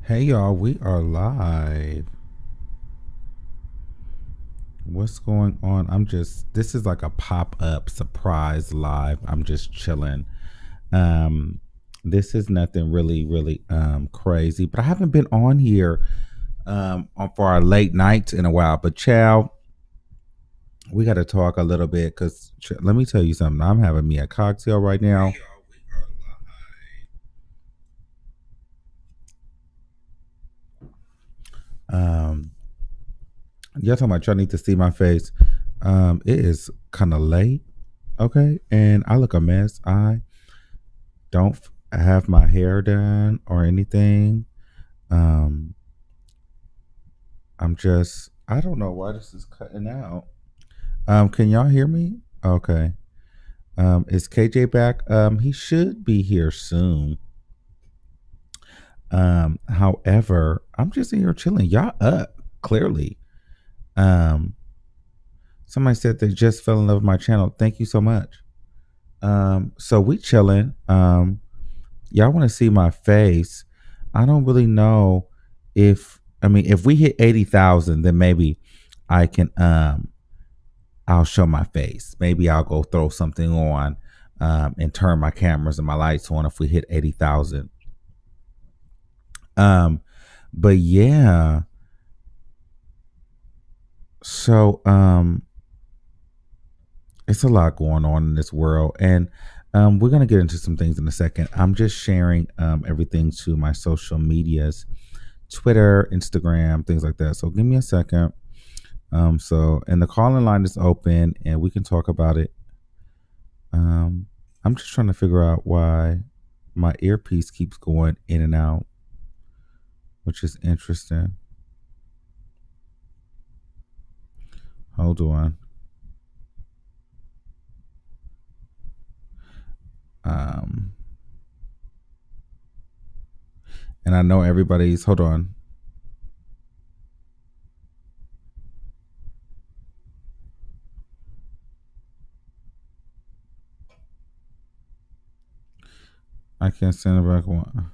Hey y'all, we are live. What's going on? This is like a pop-up surprise live. I'm just chilling. Um this is nothing really crazy, but I haven't been on here for our late nights in a while. But chow, we got to talk a little bit cuz let me tell you something. I'm having me a cocktail right now. Um y'all talking about y'all need to see my face. It is kind of late. Okay, and I look a mess. I don't have my hair done or anything. Um, I don't know why this is cutting out. Can y'all hear me? Okay. Is KJ back? He should be here soon. However, I'm just in here chilling. Y'all up, clearly. Um, Somebody said they just fell in love with my channel. Thank you so much. So we chilling. Y'all want to see my face? I don't really know if we hit 80,000, then maybe I can I'll show my face. Maybe I'll go throw something on and turn my cameras and my lights on if we hit 80,000. But yeah. So it's a lot going on in this world, and we're gonna get into some things in a second. I'm just sharing everything to my social medias, Twitter, Instagram, things like that. So give me a second. And the calling line is open, and we can talk about it. I'm just trying to figure out why my earpiece keeps going in and out, which is interesting. Hold on. And I know everybody's. Hold on. I can't send it back one.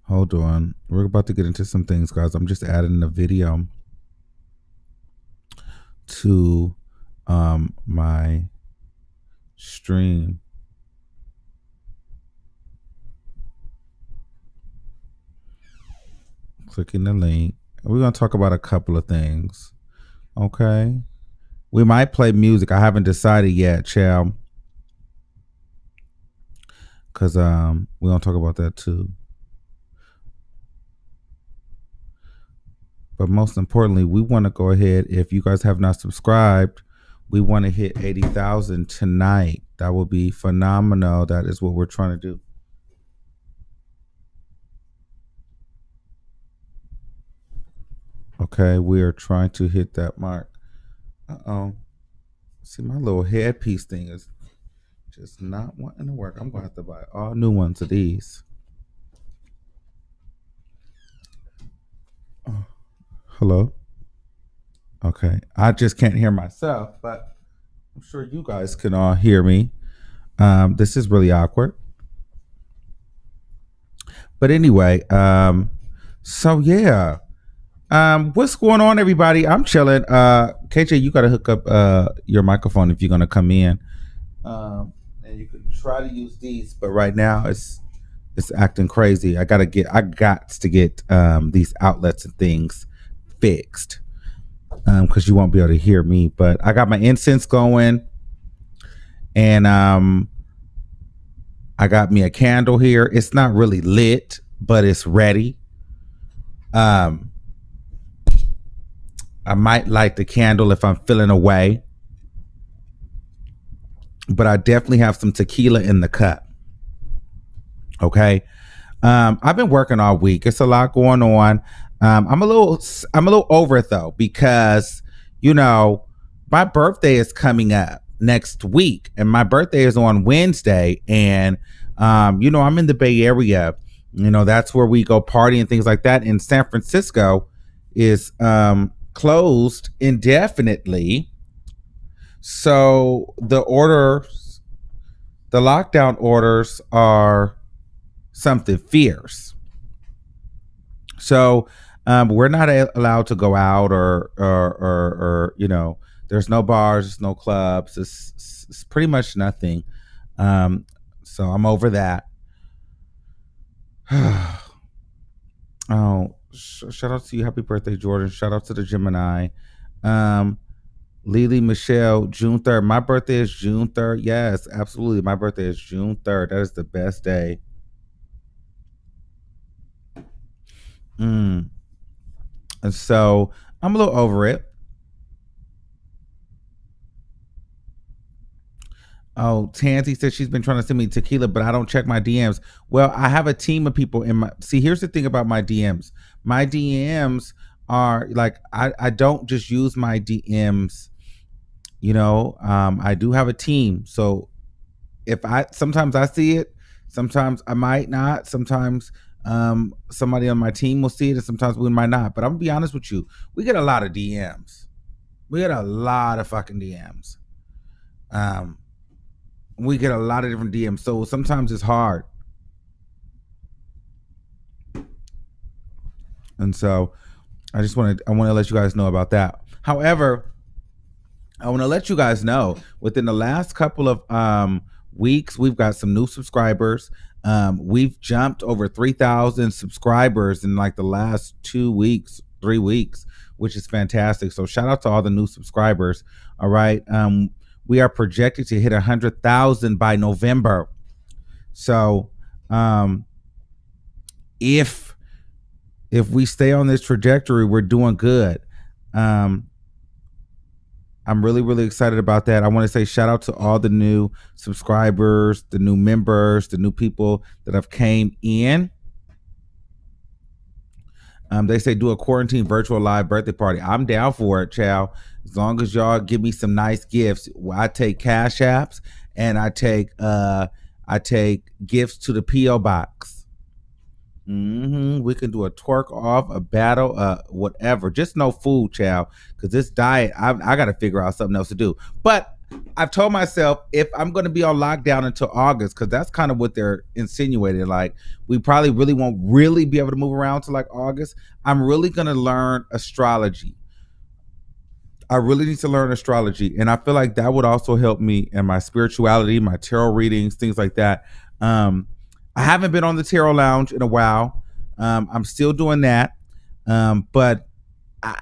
Hold on. We're about to get into some things, guys. I'm just adding a video to my stream. Clicking the link. We're going to talk about a couple of things. Okay. We might play music. I haven't decided yet, Chow. Because we're going to talk about that too. But most importantly, we want to go ahead. If you guys have not subscribed, we want to hit 80,000 tonight. That will be phenomenal. That is what we're trying to do. Okay, we are trying to hit that mark. Uh-oh. See, my little headpiece thing is just not wanting to work. I'm going to have to buy all new ones of these. Oh, hello? Okay, I just can't hear myself, but I'm sure you guys can all hear me. This is really awkward. But anyway, so yeah. What's going on, everybody? I'm chilling. KJ, you gotta hook up your microphone if you're gonna come in. And you can try to use these, but right now it's acting crazy. I got to get these outlets and things fixed. Because you won't be able to hear me. But I got my incense going, and I got me a candle here. It's not really lit, but it's ready. I might light the candle if I'm feeling away, but I definitely have some tequila in the cup. Okay. I've been working all week. It's a lot going on. I'm a little over it though, because my birthday is coming up next week, and my birthday is on Wednesday, and I'm in the Bay Area. That's where we go party and things like that. And San Francisco is closed indefinitely. So the lockdown orders are something fierce. So we're not allowed to go out or there's no bars, no clubs. It's pretty much nothing. So I'm over that. Oh, shout out to you. Happy birthday, Jordan. Shout out to the Gemini. Lily Michelle, June 3rd. My birthday is June 3rd. Yes, absolutely. My birthday is June 3rd. That is the best day. And so I'm a little over it. Oh, Tansy said she's been trying to send me tequila, but I don't check my DMs. Well, I have a team of people in my. See, here's the thing about my DMs. My DMs are like I don't just use my DMs. I do have a team. So if sometimes I see it, sometimes I might not. Sometimes somebody on my team will see it, and sometimes we might not. But I'm gonna be honest with you, we get a lot of DMs. We get a lot of fucking DMs. We get a lot of different DMs, so sometimes it's hard. And so I want to let you guys know about that. However, I want to let you guys know within the last couple of weeks, we've got some new subscribers. We've jumped over 3,000 subscribers in like the last 2 weeks, 3 weeks, which is fantastic. So shout out to all the new subscribers. All right. We are projected to hit 100,000 by November. So if we stay on this trajectory, we're doing good. I'm really, really excited about that. I want to say shout out to all the new subscribers, the new members, the new people that have came in. They say do a quarantine virtual live birthday party. I'm down for it, chow. As long as y'all give me some nice gifts. I take cash apps and I take gifts to the P.O. box. We can do a twerk off, a battle, whatever. Just no food, chow. Because this diet, I got to figure out something else to do. But I've told myself if I'm going to be on lockdown until August, because that's kind of what they're insinuating. Like we probably really won't really be able to move around to like August. I'm really going to learn astrology. I really need to learn astrology. And I feel like that would also help me in my spirituality, my tarot readings, things like that. I haven't been on the Tarot Lounge in a while. I'm still doing that. But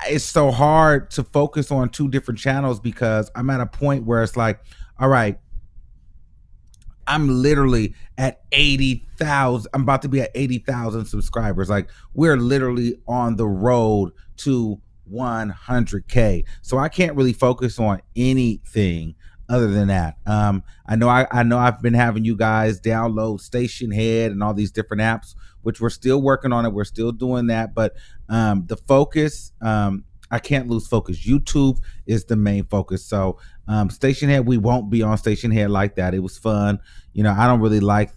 it's so hard to focus on 2 different channels because I'm at a point where it's like, all right, I'm literally at 80,000. I'm about to be at 80,000 subscribers. Like we're literally on the road to 100K. So I can't really focus on anything other than that. I know I've been having you guys download Station Head and all these different apps, which we're still working on it. We're still doing that. But the focus, I can't lose focus. YouTube is the main focus. So Station Head, we won't be on Station Head like that. It was fun. I don't really like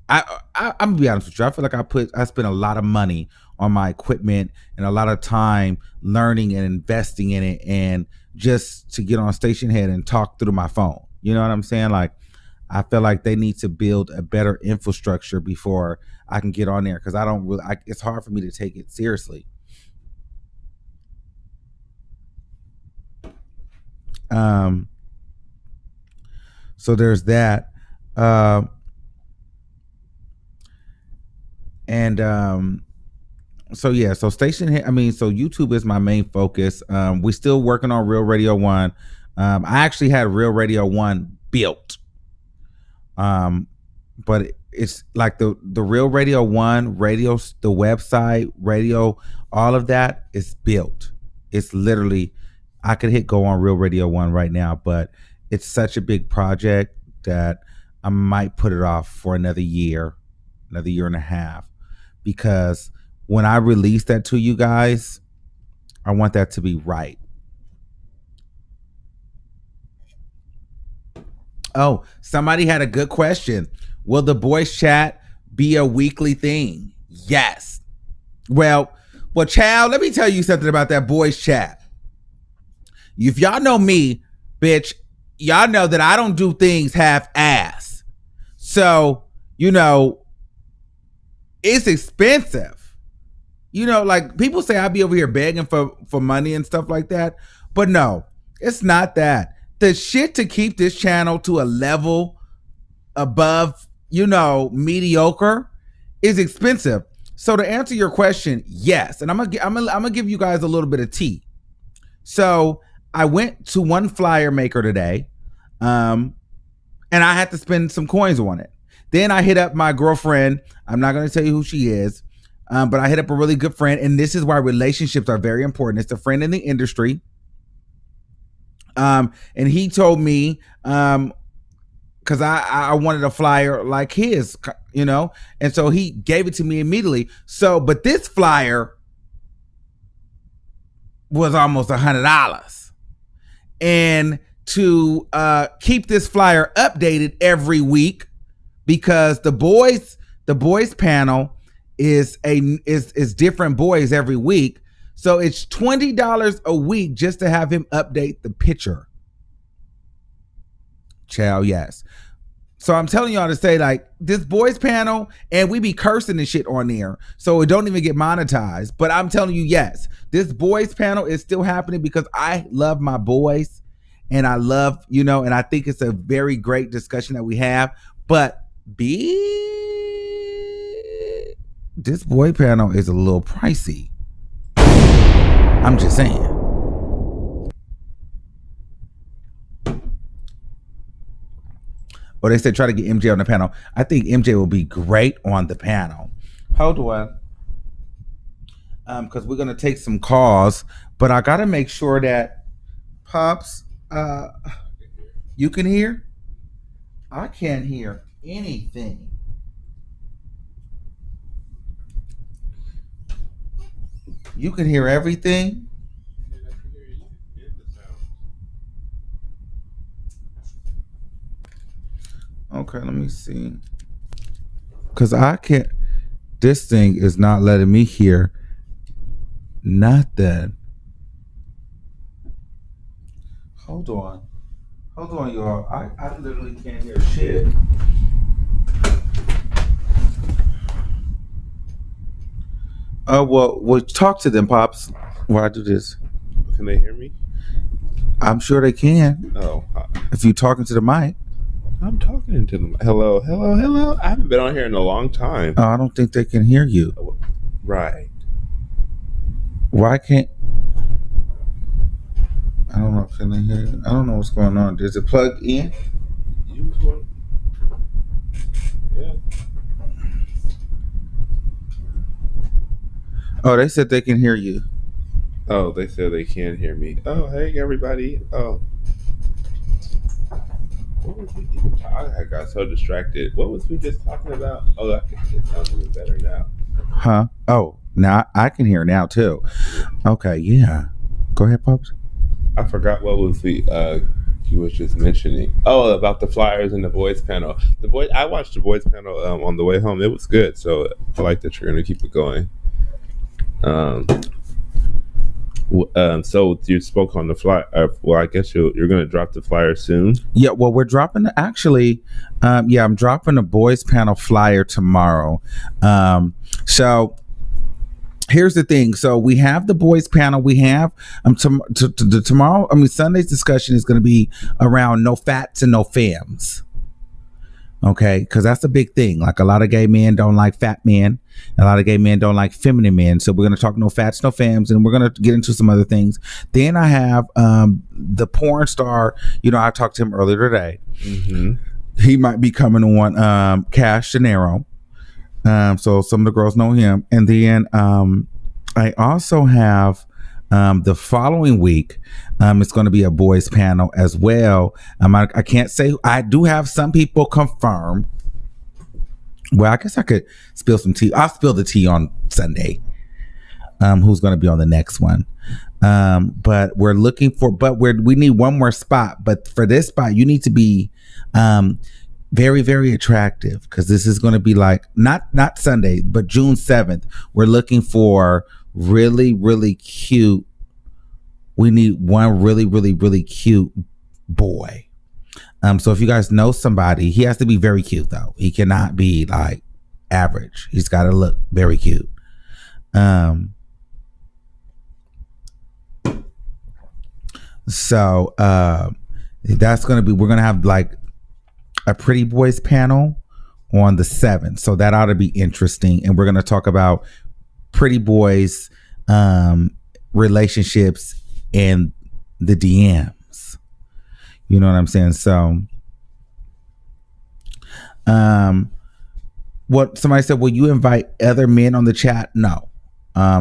I'm gonna be honest with you. I feel like I spent a lot of money on my equipment and a lot of time learning and investing in it, and just to get on Station Head and talk through my phone. You know what I'm saying? Like, I feel like they need to build a better infrastructure before I can get on there, because it's hard for me to take it seriously. So there's that. So yeah, so so YouTube is my main focus. We still working on Real Radio 1. I actually had Real Radio 1 built. But it's like the Real Radio 1 radio, the website, radio, all of that is built. It's literally, I could hit go on Real Radio 1 right now, but it's such a big project that I might put it off for another year and a half, because when I release that to you guys, I want that to be right. Oh, somebody had a good question. Will the voice chat be a weekly thing? Yes. Well, child, let me tell you something about that boys chat. If y'all know me, bitch, y'all know that I don't do things half-ass. So, it's expensive. Like people say I be over here begging for money and stuff like that. But no, it's not that. The shit to keep this channel to a level above, mediocre is expensive. So to answer your question, yes. And I'm gonna give you guys a little bit of tea. So I went to one flyer maker today, and I had to spend some coins on it. Then I hit up my girlfriend. I'm not going to tell you who she is, but I hit up a really good friend, and this is why relationships are very important. It's a friend in the industry, and he told me, because I wanted a flyer like his, and so he gave it to me immediately. So, but this flyer was almost $100, and to keep this flyer updated every week, because the boys panel is different boys every week, so it's $20 a week just to have him update the picture. Child, yes. So I'm telling y'all to say, like, this boys panel, and we be cursing and shit on there, so it don't even get monetized. But I'm telling you, yes, this boys panel is still happening because I love my boys, and I love, and I think it's a very great discussion that we have. But this boy panel is a little pricey. I'm just saying. Or they said try to get MJ on the panel. I think MJ will be great on the panel. Hold on. Because we're going to take some calls, but I got to make sure that Pops, you can hear? I can't hear anything. You can hear everything? Okay, let me see. Because I can't, this thing is not letting me hear nothing. Hold on, y'all. I literally can't hear shit. Well, talk to them, Pops. While I do this. Can they hear me? I'm sure they can. Oh. If you're talking to the mic. I'm talking to them. Hello. I haven't been on here in a long time. Oh, I don't think they can hear you. Right. Why can't... I don't know. Can they hear you? I don't know what's going on. Does it plug in? Use one. Yeah. Oh, they said they can hear you. Oh, they said they can hear me. Oh, hey, everybody. Oh. What was we even talking? I got so distracted. What was we just talking about? Oh, it sounds even better now. Huh? Oh, now I can hear now too. Okay, yeah. Go ahead, Pops. I forgot what was you was just mentioning. Oh, about the flyers and the boys panel. I watched the boys panel on the way home. It was good, so I like that you're gonna keep it going. So you spoke on the flyer. Well, I guess you're going to drop the flyer soon. Yeah. Well, we're dropping I'm dropping a boys panel flyer tomorrow. So here's the thing. So we have the boys panel. We have tomorrow. Sunday's discussion is going to be around no fats and no femmes. Okay, because that's a big thing. Like, a lot of gay men don't like fat men. A lot of gay men don't like feminine men. So we're going to talk no fats, no femmes, and we're going to get into some other things. Then I have the porn star. I talked to him earlier today. Mm-hmm. He might be coming on Cash Gennaro. So some of the girls know him. And then I also have the following week, it's going to be a boys panel as well. I can't say. I do have some people confirmed. Well, I guess I could spill some tea. I'll spill the tea on Sunday. Who's going to be on the next one? But we're looking for. But we need one more spot. But for this spot, you need to be. very, very attractive, because this is going to be like not Sunday, but June 7th. We're looking for really, really cute. We need one really, really, really cute boy. So if you guys know somebody, he has to be very cute though. He cannot be like average. He's got to look very cute. So that's gonna be, we're gonna have like a pretty boys panel on the 7th. So that ought to be interesting. And we're gonna talk about pretty boys relationships and the DMs. You know what I'm saying? So what somebody said, will you invite other men on the chat? No.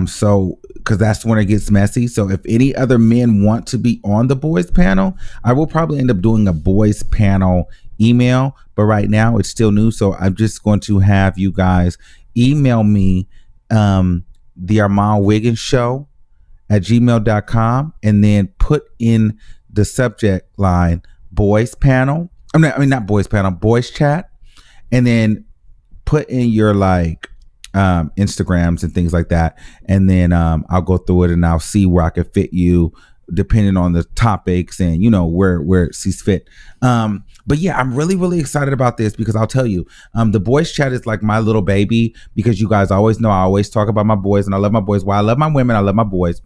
So because that's when it gets messy. So if any other men want to be on the boys panel, I will probably end up doing a boys panel email, but right now it's still new. So I'm just going to have you guys email me the Armon Wiggins show at gmail.com and then put in the subject line boys panel. I mean not boys panel, boys chat, and then put in your like Instagrams and things like that, and then I'll go through it and I'll see where I can fit you depending on the topics and where it sees fit. But yeah, I'm really, really excited about this because I'll tell you, the boys chat is like my little baby, because you guys always know I always talk about my boys, and I love my boys. Well, I love my women, I love my boys.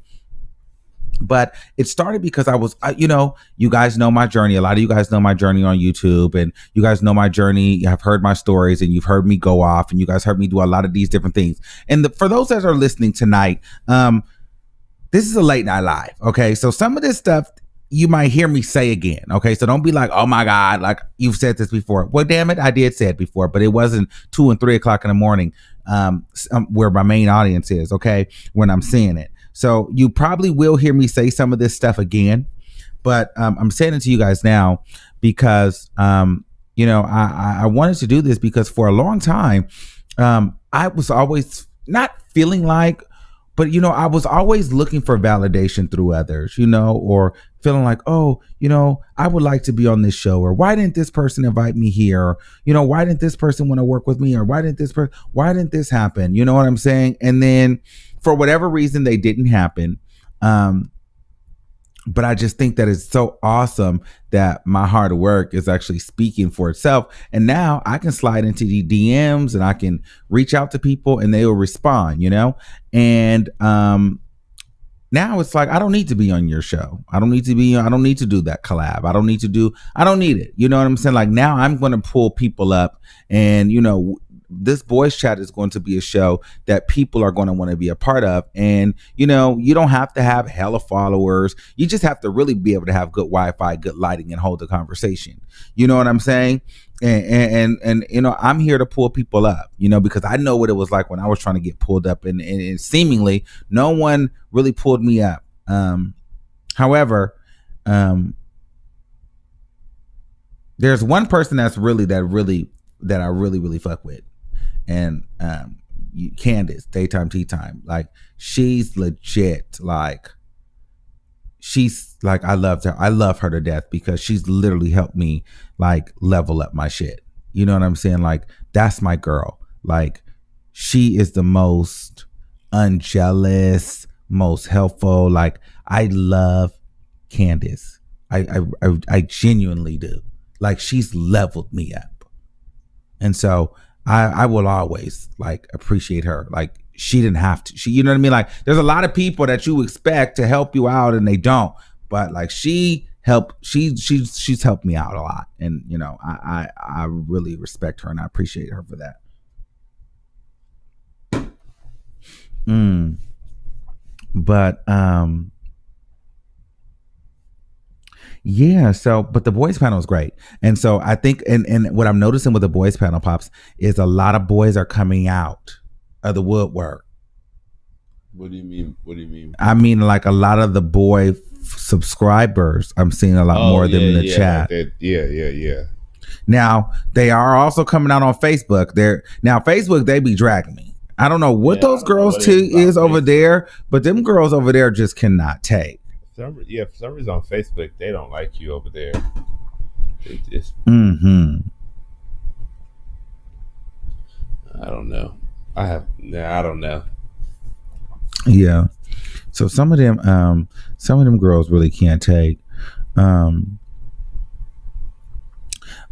But it started because I was, you guys know my journey. A lot of you guys know my journey on YouTube, and you guys know my journey. You have heard my stories, and you've heard me go off, and you guys heard me do a lot of these different things. And for those that are listening tonight, this is a late night live. Okay. So some of this stuff you might hear me say again. Okay. So don't be like, oh my God, like you've said this before. Well, damn it, I did say it before, but it wasn't 2 and 3 o'clock in the morning, where my main audience is. Okay. When I'm saying it. So you probably will hear me say some of this stuff again, but I'm saying it to you guys now because, I wanted to do this because for a long time, I was always not feeling like, but, I was always looking for validation through others, or feeling like, oh, I would like to be on this show, or why didn't this person invite me here? Or, why didn't this person want to work with me? Or why didn't this happen? You know what I'm saying? And then for whatever reason, they didn't happen. But I just think that it's so awesome that my hard work is actually speaking for itself. And now I can slide into the DMs and I can reach out to people and they will respond, and now it's like, I don't need to be on your show. I don't need to do that collab. I don't need it. You know what I'm saying? Like now I'm going to pull people up, and, this boys chat is going to be a show that people are going to want to be a part of. And, you don't have to have hella followers. You just have to really be able to have good Wi-Fi, good lighting, and hold the conversation. You know what I'm saying? And I'm here to pull people up, because I know what it was like when I was trying to get pulled up, and seemingly no one really pulled me up. However, there's one person that I really fuck with. And Candace, Daytime Tea Time, like she's legit. Like she's like, I love her to death because she's literally helped me like level up my shit. You know what I'm saying? Like that's my girl. Like she is the most unjealous, most helpful. Like I love Candace. I genuinely do. Like she's leveled me up, and so I will always like appreciate her. Like she didn't have to. You know what I mean? Like there's a lot of people that you expect to help you out and they don't. But like she's helped me out a lot, and I really respect her and I appreciate her for that. But yeah, so but the boys panel is great. And so I think and what I'm noticing with the boys panel, Pops, is a lot of boys are coming out of the woodwork. What do you mean? I mean, like a lot of the boy subscribers, I'm seeing a lot more of them in the chat. Yeah. Now, they are also coming out on Facebook. Facebook, they be dragging me. I don't know what those girls is over there, but them girls over there just cannot take. For some reason on Facebook they don't like you over there. I don't know. I don't know. Yeah. So some of them girls really can't take. Um,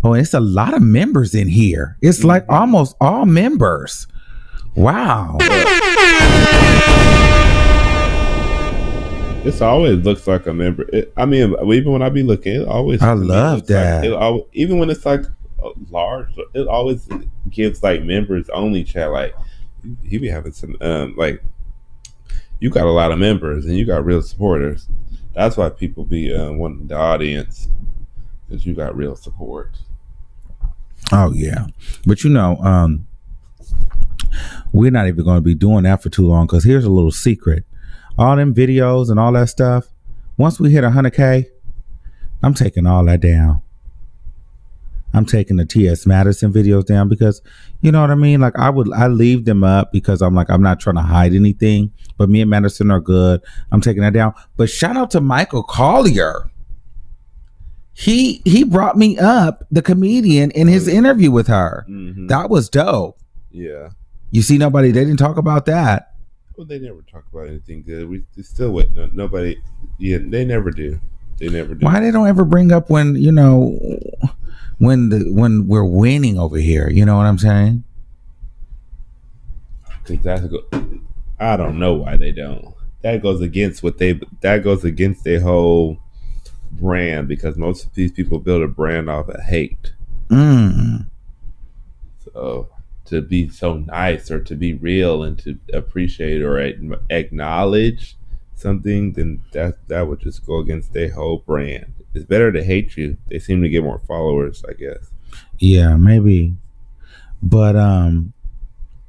oh, and it's a lot of members in here. It's like almost all members. Wow. This always looks like a member. I mean, even when I be looking, it always. I love that. Like, even when it's like large, it always gives like members only chat. Like he be having some like you got a lot of members and you got real supporters. That's why people be wanting the audience because you got real support. Oh yeah, but we're not even going to be doing that for too long because here's a little secret. All them videos and all that stuff, once we hit 100K, I'm taking all that down. I'm taking the T.S. Madison videos down because, you know what I mean? Like I leave them up because I'm like, I'm not trying to hide anything, but me and Madison are good. I'm taking that down. But shout out to Michael Collier. He brought me up, the comedian, in his interview with her. That was dope. Yeah. You see, they didn't talk about that. Well, they never talk about anything good. We still wait. Nobody. Yeah, they never do. They never do. Why they don't ever bring up when we're winning over here? You know what I'm saying? I don't know why they don't. That goes against their whole brand because most of these people build a brand off of hate. So to be so nice or to be real and to appreciate or acknowledge something, then that would just go against their whole brand. It's better to hate you. They seem to get more followers, I guess. Yeah, maybe. But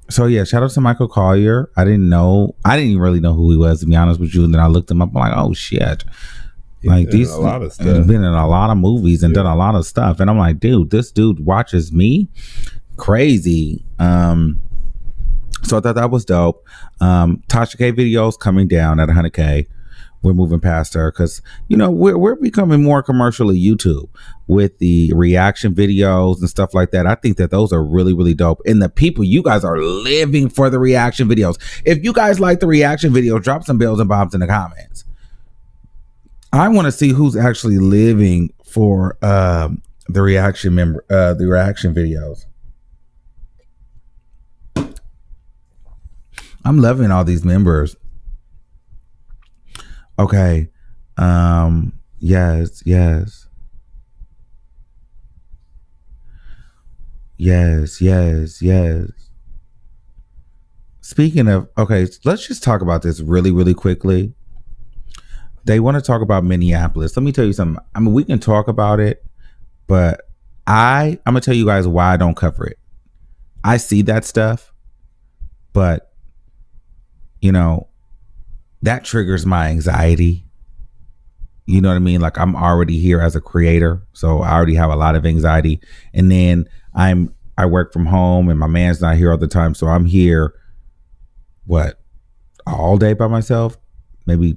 so yeah, shout out to Michael Collier. I didn't even really know who he was, to be honest with you. And then I looked him up. I'm like, oh shit. Like these a lot of stuff. He's been in a lot of movies and done a lot of stuff. And I'm like, dude, this dude watches me. Crazy. So I thought that was dope. Tasha K videos coming down at 100K. We're moving past her because we're becoming more commercially YouTube with the reaction videos and stuff like that. I think that those are really, really dope. And the people, you guys are living for the reaction videos. If you guys like the reaction videos, drop some bells and bombs in the comments. I want to see who's actually living for the reaction videos. I'm loving all these members. Okay. Yes. Speaking of, okay, let's just talk about this really, really quickly. They want to talk about Minneapolis. Let me tell you something. I mean, we can talk about it, but I'm going to tell you guys why I don't cover it. I see that stuff, but that triggers my anxiety. You know what I mean? Like I'm already here as a creator, so I already have a lot of anxiety. And then I work from home and my man's not here all the time. So I'm here, all day by myself? Maybe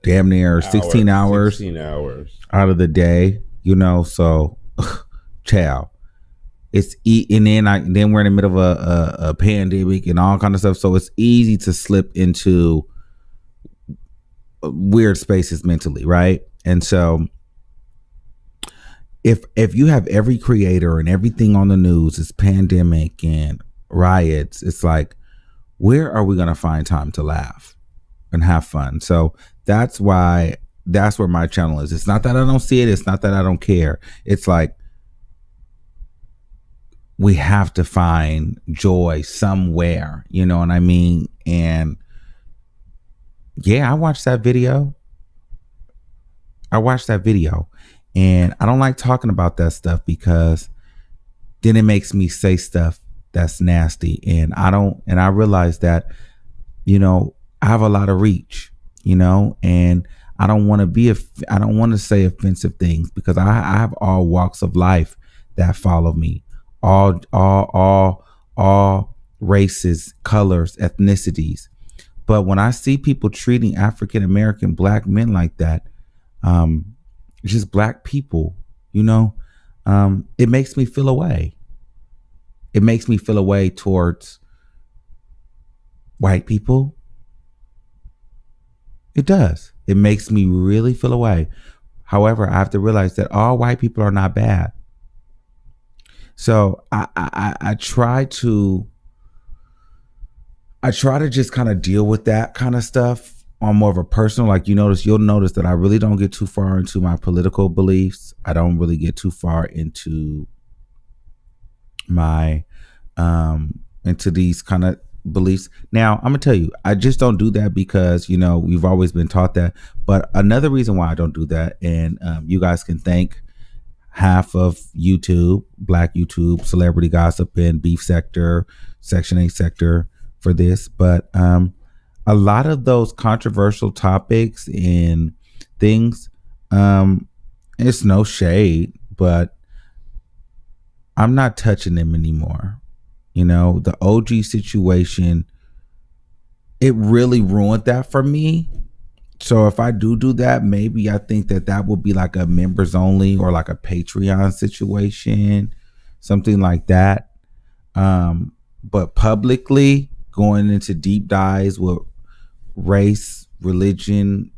damn near 16 hours. 16 hours. Out of the day, so chow. And then we're in the middle of a pandemic and all kind of stuff. So it's easy to slip into weird spaces mentally, right? And so if you have every creator and everything on the news, it's pandemic and riots, it's like, where are we going to find time to laugh and have fun? So that's where my channel is. It's not that I don't see it. It's not that I don't care. It's like, we have to find joy somewhere, you know what I mean? And yeah, I watched that video. And I don't like talking about that stuff because then it makes me say stuff that's nasty. And I realize that, I have a lot of reach, and I don't want to say offensive things because I have all walks of life that follow me. All races, colors, ethnicities. But when I see people treating African American black men like that, just black people, it makes me feel away. it makes me feel a way towards white people. It does. It makes me really feel a way. However, I have to realize that all white people are not bad. So I try to just kind of deal with that kind of stuff on more of a personal, like you'll notice that I really don't get too far into my political beliefs. I don't really get too far into my into these kind of beliefs. Now, I'm gonna tell you, I just don't do that because we've always been taught that. But another reason why I don't do that, and you guys can thank half of YouTube, Black YouTube, Celebrity Gossip, and Beef Sector, Section 8 Sector for this. But a lot of those controversial topics and things, it's no shade, but I'm not touching them anymore. The OG situation, it really ruined that for me. So if I do that, maybe I think that will be like a members only or like a Patreon situation, something like that. But publicly going into deep dives with race, religion,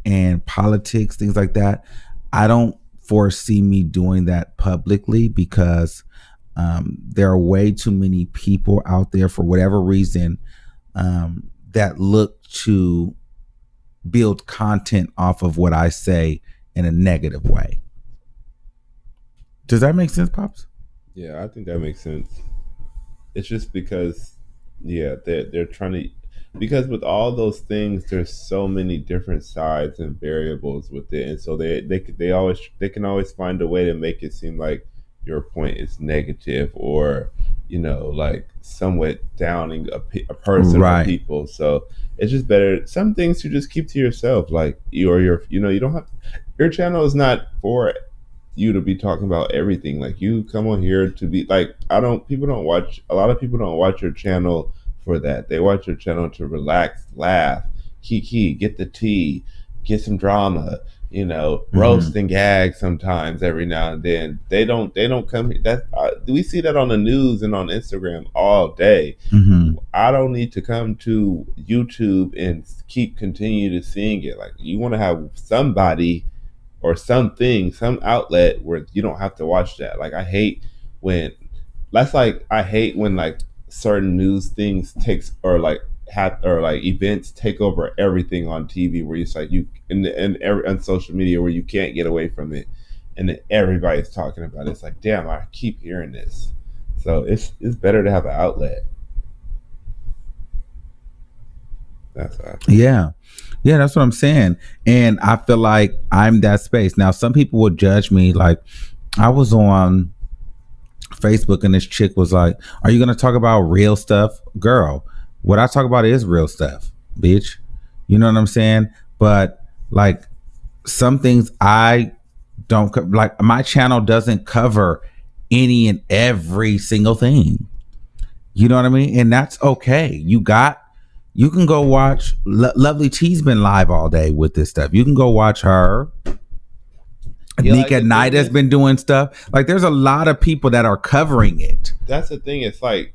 and politics, things like that, I don't foresee me doing that publicly because there are way too many people out there for whatever reason that look to build content off of what I say in a negative way. Does that make sense, Pops? Yeah, I think that makes sense. It's just because, they're trying to, because with all those things, there's so many different sides and variables with it, and so they can always find a way to make it seem like your point is negative or like somewhat downing a person or people. So it's just better. Some things you just keep to yourself, like you don't have, your channel is not for you to be talking about everything. Like you come on here to be like, a lot of people don't watch your channel for that. They watch your channel to relax, laugh, kiki, get the tea, get some drama, roast and gag sometimes every now and then. They don't come here. That we see that on the news and on Instagram all day. I don't need to come to YouTube and continue to seeing it. Like you want to have somebody or something, some outlet where you don't have to watch that. Like I hate when like certain news things takes or like events take over everything on TV, where it's like you on social media where you can't get away from it, and then everybody's talking about it. It's like, damn, I keep hearing this. So it's better to have an outlet. That's yeah, that's what I'm saying, and I feel like I'm that space. Now, some people will judge me. Like I was on Facebook and this chick was like, "Are you gonna talk about real stuff, girl? What I talk about is real stuff, bitch." You know what I'm saying? But like some things I don't like. My channel doesn't cover any and every single thing. You know what I mean? And that's okay. You can go watch Lovely T's been live all day with this stuff. You can go watch her. Nick at Night has been doing stuff. Like there's a lot of people that are covering it. That's the thing. It's like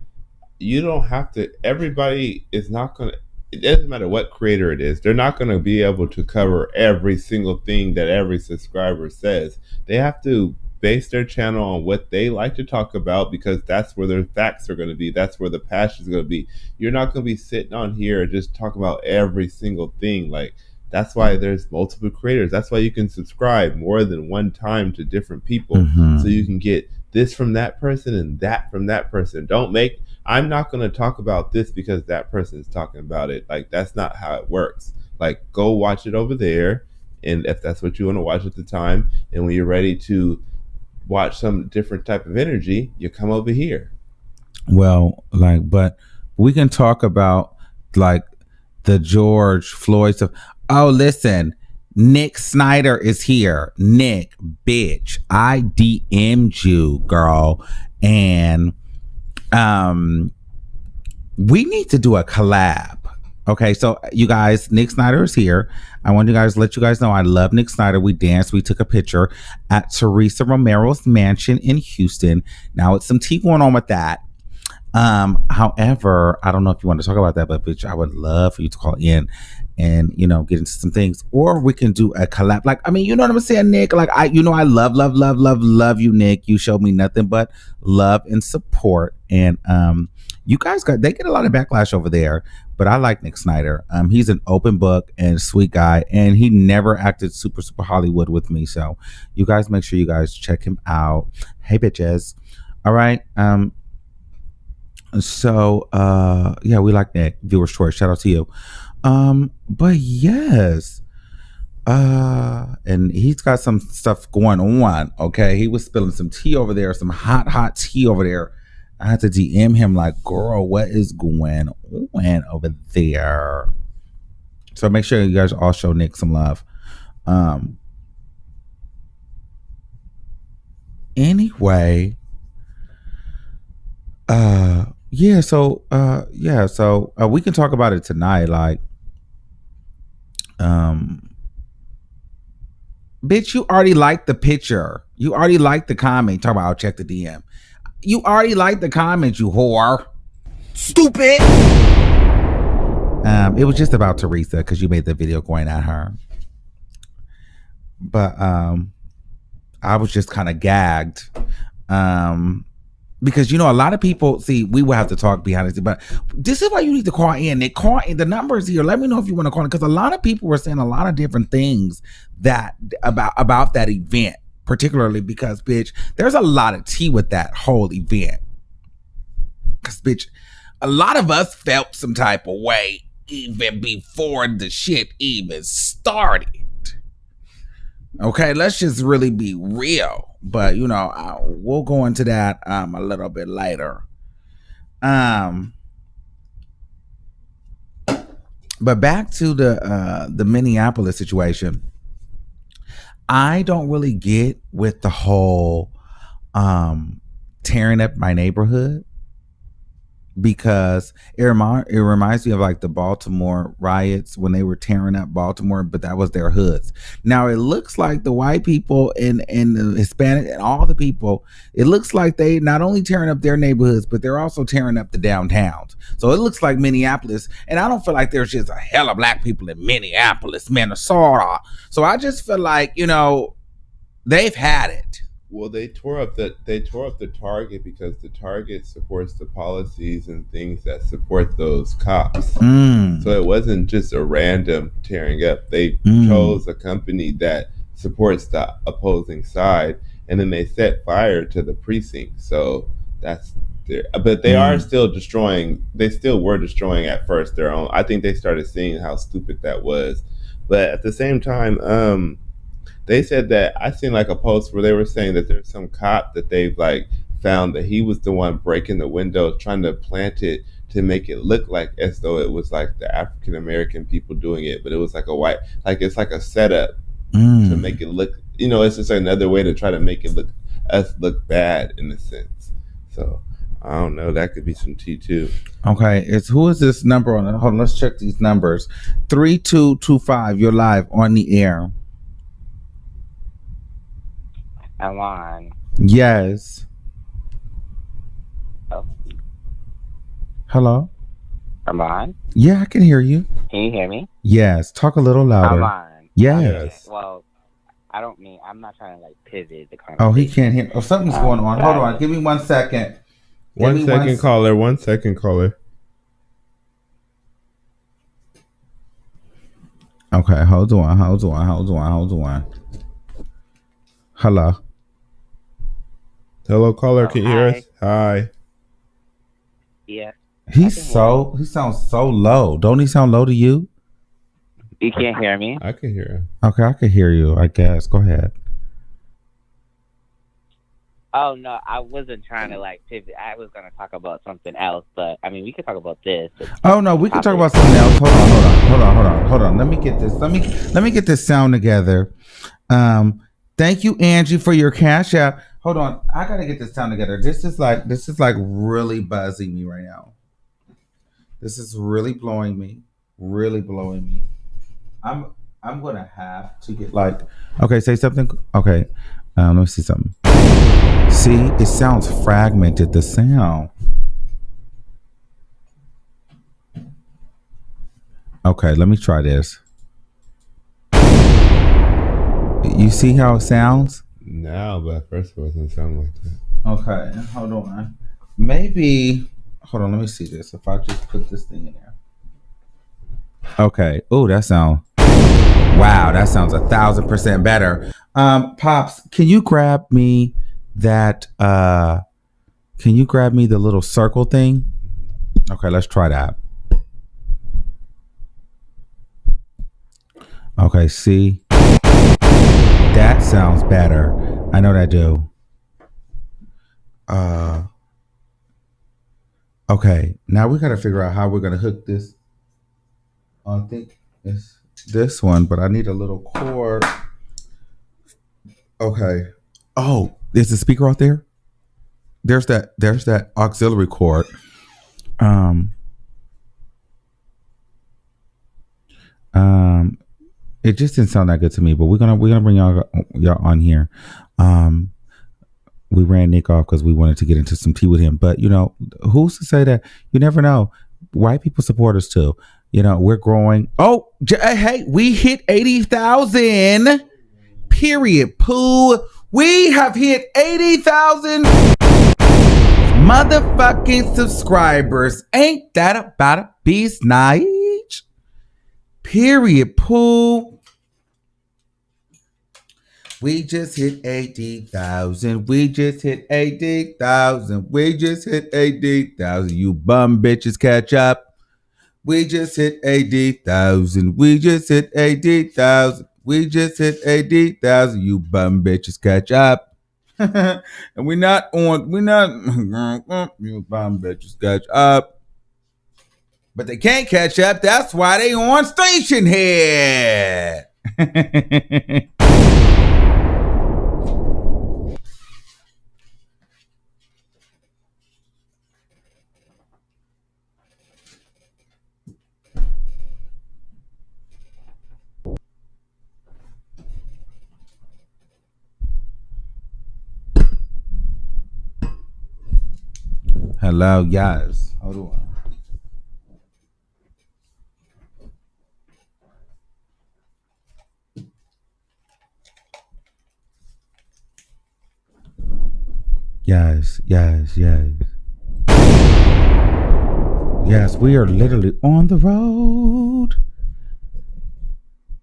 you don't have to. Everybody is not gonna. It doesn't matter what creator it is. They're not going to be able to cover every single thing that every subscriber says. They have to base their channel on what they like to talk about, because that's where their facts are going to be. That's where the passion is going to be. You're not going to be sitting on here and just talking about every single thing. Like that's why there's multiple creators. That's why you can subscribe more than one time to different people, so you can get this from that person and that from that person. I'm not going to talk about this because that person is talking about it. Like, that's not how it works. Like, go watch it over there. And if that's what you want to watch at the time, and when you're ready to watch some different type of energy, you come over here. Well, like, but we can talk about like the George Floyd stuff. Oh, listen, Nick Snyder is here. Nick, bitch, I DM'd you, girl. And we need to do a collab. Okay, so you guys, Nick Snyder is here. I want you guys to let you guys know I love Nick Snyder. We danced. We took a picture at Teresa Romero's mansion in Houston. Now it's some tea going on with that. However, I don't know if you want to talk about that, but bitch, I would love for you to call in and get into some things, or we can do a collab. Like, I mean, you know what I'm saying, Nick? Like, I love, love, love, love, love you, Nick. You showed me nothing but love and support, and you guys they get a lot of backlash over there, but I like Nick Snyder. He's an open book and sweet guy, and he never acted super Hollywood with me. So, you guys make sure you guys check him out. Hey, bitches. All right. So yeah, we like Nick. Viewer's choice. Shout out to you. But yes. And he's got some stuff going on. Okay. He was spilling some tea over there, some hot tea over there. I had to DM him like, girl, what is going on over there? So make sure you guys all show Nick some love. Anyway. Yeah, so we can talk about it tonight. Like, bitch, you already liked the picture. You already liked the comment. Talk about I'll check the DM. You already liked the comment, you whore. Stupid. It was just about Teresa because you made the video going at her. But I was just kind of gagged. Because a lot of people see we will have to talk behind it, but this is why you need to call in. They call in, the numbers here. Let me know if you want to call in, because a lot of people were saying a lot of different things that about that event, particularly because, bitch, there's a lot of tea with that whole event. Because, bitch, a lot of us felt some type of way even before the shit even started. Okay, let's just really be real. But we'll go into that a little bit later. But back to the Minneapolis situation. I don't really get with the whole tearing up my neighborhood, because it reminds me of like the Baltimore riots when they were tearing up Baltimore, but that was their hoods. Now it looks like the white people and the Hispanic and all the people, it looks like they not only tearing up their neighborhoods, but they're also tearing up the downtowns. So it looks like Minneapolis, and I don't feel like there's just a hell of black people in Minneapolis, Minnesota. So I just feel like, they've had it. Well, they tore up the Target because the Target supports the policies and things that support those cops. So it wasn't just a random tearing up. They chose a company that supports the opposing side, and then they set fire to the precinct. So that's there. But they are still destroying. They still were destroying at first their own. I think they started seeing how stupid that was. But at the same time, they said that I seen like a post where they were saying that there's some cop that they've like found that he was the one breaking the window, trying to plant it to make it look like as though it was like the African American people doing it, but it was like a white, like it's like a setup to make it look, it's just another way to try to make it look bad in a sense. So I don't know. That could be some tea too. Okay, who is this number on? Hold on, let's check these numbers. 3225. You're live on the air. Armon. Yes. Oh. Hello? Armon? Yeah, I can hear you. Can you hear me? Yes. Talk a little louder. Armon. Yes. Well, I'm not trying to like pivot the conversation. Oh, he can't hear. Oh, something's going on. Hold on. Give me 1 second. One second, caller. 1 second, caller. Okay, hold on. Hello. Hello, caller. Can you hear us? Hi. Yeah. He sounds so low. Don't he sound low to you? You can't hear me? I can hear him. Okay, I can hear you, I guess. Go ahead. Oh, no, I wasn't trying to like pivot. I was going to talk about something else, but I mean, we could talk about this. Oh, no, we can talk about something else. Hold on. Let me get this. Let me get this sound together. Thank you, Angie, for your cash app. Hold on. I got to get this sound together. This is like really buzzing me right now. This is really blowing me. really blowing me. I'm gonna have to get like okay, say something. Okay, let me see something. See, it sounds fragmented. The sound. Okay, let me try this. You see how it sounds? Now, but at first it wasn't sound like that. Okay, hold on. Maybe hold on. Let me see this. If I just put this thing in there. Okay. Oh, that sound. Wow, that sounds 1,000% better. Pops, can you grab me that? Can you grab me the little circle thing? Okay, let's try that. Okay, see, that sounds better. I know that do. Okay, now we gotta figure out how we're gonna hook this. I think it's this one, but I need a little cord. Okay. Oh, is the speaker out there? There's that auxiliary cord. It just didn't sound that good to me, but we're gonna bring y'all on here. We ran Nick off because we wanted to get into some tea with him, but you know, who's to say that? You never know. White people support us too. You know, we're growing. Oh, hey, we hit 80,000. Period. Pooh. We have hit 80,000 motherfucking subscribers. Ain't that about a beast night? Period. Pooh. We just hit 80,000. We just hit 80,000. We just hit 80,000. You bum bitches catch up. We just hit 80,000. We just hit 80,000. We just hit 80,000. You bum bitches catch up. And we're not, you bum bitches catch up. But they can't catch up. That's why they on station here. Hello, yes. Hold on. Yes. Yes, we are literally on the road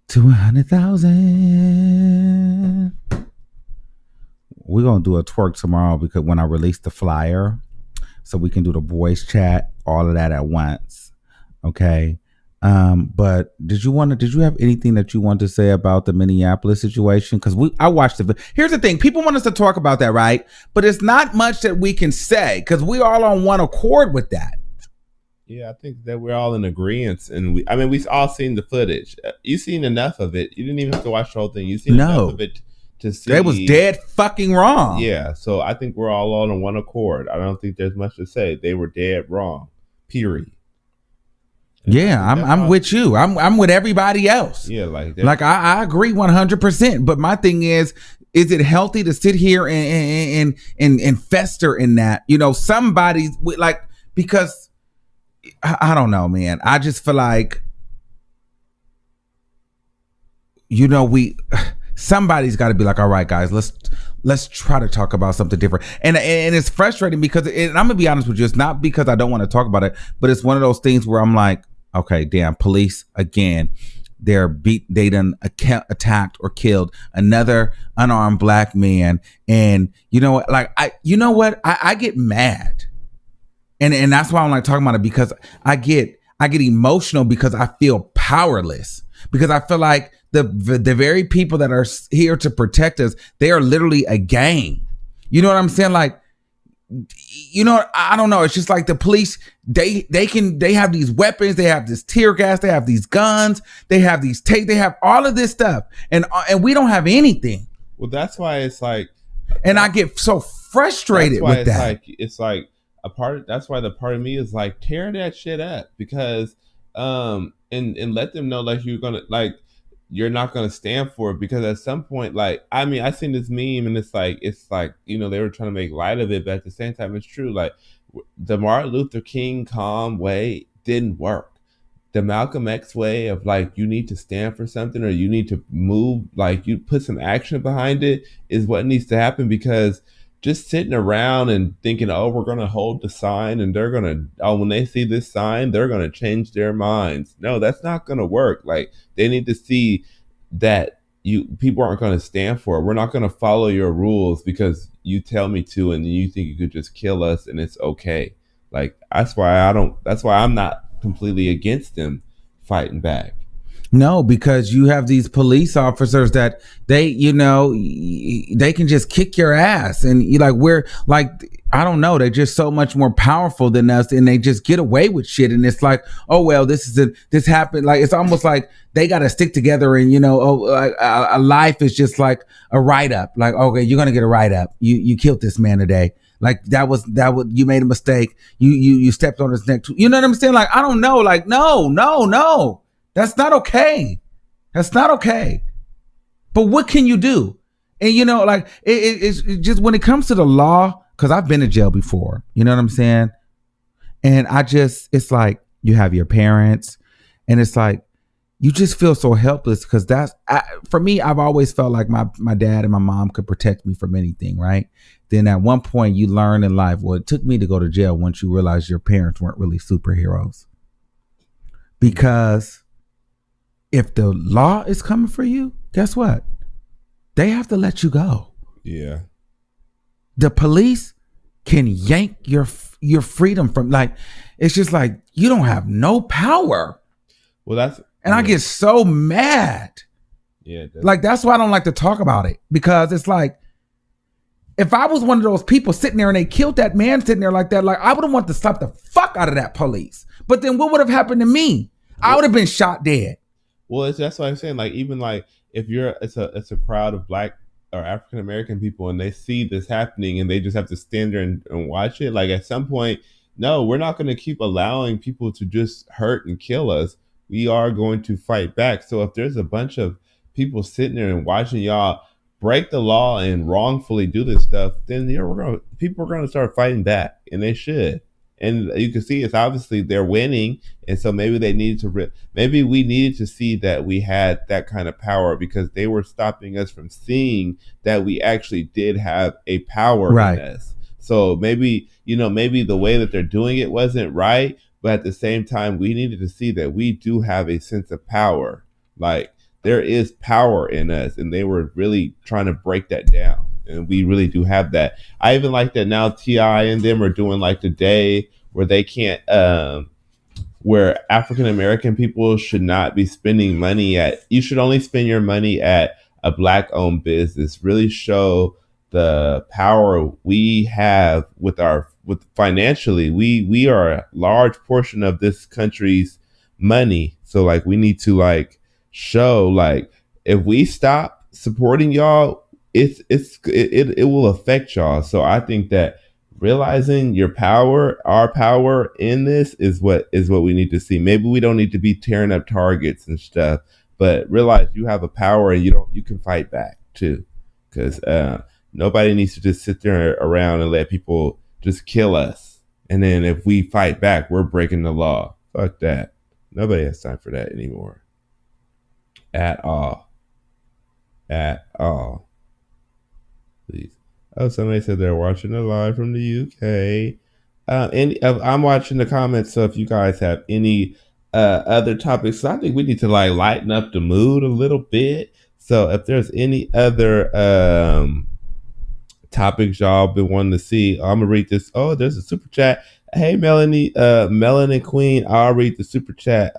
to 100,000. We're going to do a twerk tomorrow because when I release the flyer, so we can do the voice chat, all of that at once. Okay. But did you have anything that you want to say about the Minneapolis situation? Because I watched it. Here's the thing, people want us to talk about that, right? But it's not much that we can say because we're all on one accord with that. Yeah, I think that we're all in agreement, and we all seen the footage. You've seen enough of it. You didn't even have to watch the whole thing. You've seen enough of it to see. It was dead fucking wrong. Yeah, so I think we're all on one accord. I don't think there's much to say. They were dead wrong. Period. Yeah, I'm with you. I'm with everybody else. Yeah, like I agree 100%. But my thing is it healthy to sit here and fester in that? You know, somebody's like, because I don't know, man. I just feel like, you know, somebody's got to be like, all right, guys, let's try to talk about something different. And it's frustrating because, and I'm gonna be honest with you, it's not because I don't want to talk about it, but it's one of those things where I'm like, okay, damn, police again. They done attacked or killed another unarmed black man. And you know what? Like I get mad. And that's why I'm like talking about it, because I get emotional because I feel powerless, because I feel like the very people that are here to protect us, they are literally a gang. You know what I'm saying? Like, you know, I don't know. It's just like the police, they have these weapons, they have this tear gas, they have these guns, they have these they have all of this stuff, and we don't have anything. Well, that's why it's like, and I get so frustrated with that. It's like that's why the part of me is like, tear that shit up, because and let them know like you're not gonna stand for it, because at some point, like, I mean, I seen this meme and it's like they were trying to make light of it, but at the same time it's true. Like, the Martin Luther King calm way didn't work. The Malcolm X way of, like, you need to stand for something, or you need to move, like, you put some action behind it, is what needs to happen. Because just sitting around and thinking, oh, we're going to hold the sign and they're going to, oh, when they see this sign, they're going to change their minds. No, that's not going to work. Like, they need to see that people aren't going to stand for it. We're not going to follow your rules because you tell me to, and you think you could just kill us and it's okay. Like, that's why I'm not completely against them fighting back. No, because you have these police officers that they can just kick your ass, and you like, we're like, I don't know, they're just so much more powerful than us, and they just get away with shit. And it's like, oh well, this happened. Like, it's almost like they got to stick together, and a life is just like a write up. Like, okay, you're gonna get a write up. You killed this man today. Like, that was you made a mistake. You stepped on his neck. You know what I'm saying? Like, I don't know. Like, no. That's not okay. That's not okay. But what can you do? And like, it's just, when it comes to the law, because I've been to jail before. You know what I'm saying? And it's like, you have your parents, and it's like, you just feel so helpless, because for me, I've always felt like my dad and my mom could protect me from anything, right? Then at one point you learn in life, well, it took me to go to jail once you realize your parents weren't really superheroes. Because if the law is coming for you, guess what? They have to let you go. Yeah. The police can yank your freedom from, like, it's just like, you don't have no power. Well, I get so mad. Yeah. Like, that's why I don't like to talk about it, because it's like, if I was one of those people sitting there and they killed that man sitting there like that, like, I would have wanted to slap the fuck out of that police. But then what would have happened to me? I would have been shot dead. Well, that's what I'm saying. Like, even like, if it's a crowd of Black or African American people, and they see this happening, and they just have to stand there and watch it. Like, at some point, no, we're not going to keep allowing people to just hurt and kill us. We are going to fight back. So if there's a bunch of people sitting there and watching y'all break the law and wrongfully do this stuff, then people are going to start fighting back, and they should. And you can see, it's obviously they're winning, and so maybe they needed to. Maybe we needed to see that we had that kind of power, because they were stopping us from seeing that we actually did have a power in us. So maybe the way that they're doing it wasn't right, but at the same time, we needed to see that we do have a sense of power. Like, there is power in us, and they were really trying to break that down. And we really do have that. I even like that now T.I. and them are doing like the day where they can't, where African American people should not be spending money you should only spend your money at a Black owned business. Really show the power we have with financially. We are a large portion of this country's money. So, like, we need to, like, show, like, if we stop supporting y'all, it will affect y'all. So I think that realizing our power in this is what we need to see. Maybe we don't need to be tearing up targets and stuff, but realize you have a power, and you can fight back too. Because nobody needs to just sit there around and let people just kill us. And then if we fight back, we're breaking the law. Fuck that. Nobody has time for that anymore. At all. Please. Oh, somebody said they're watching the live from the UK. I'm watching the comments, so if you guys have any other topics, I think we need to, like, lighten up the mood a little bit. So if there's any other topics y'all been wanting to see, I'm gonna read this. Oh, there's a super chat. Hey, Melanie, Melanin Queen, I'll read the super chat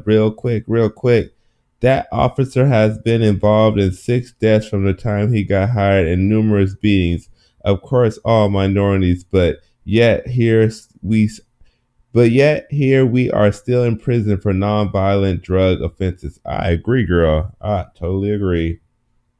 real quick. That officer has been involved in 6 deaths from the time he got hired, and numerous beatings. Of course, all minorities, but yet here we are still in prison for nonviolent drug offenses. I agree, girl. I totally agree.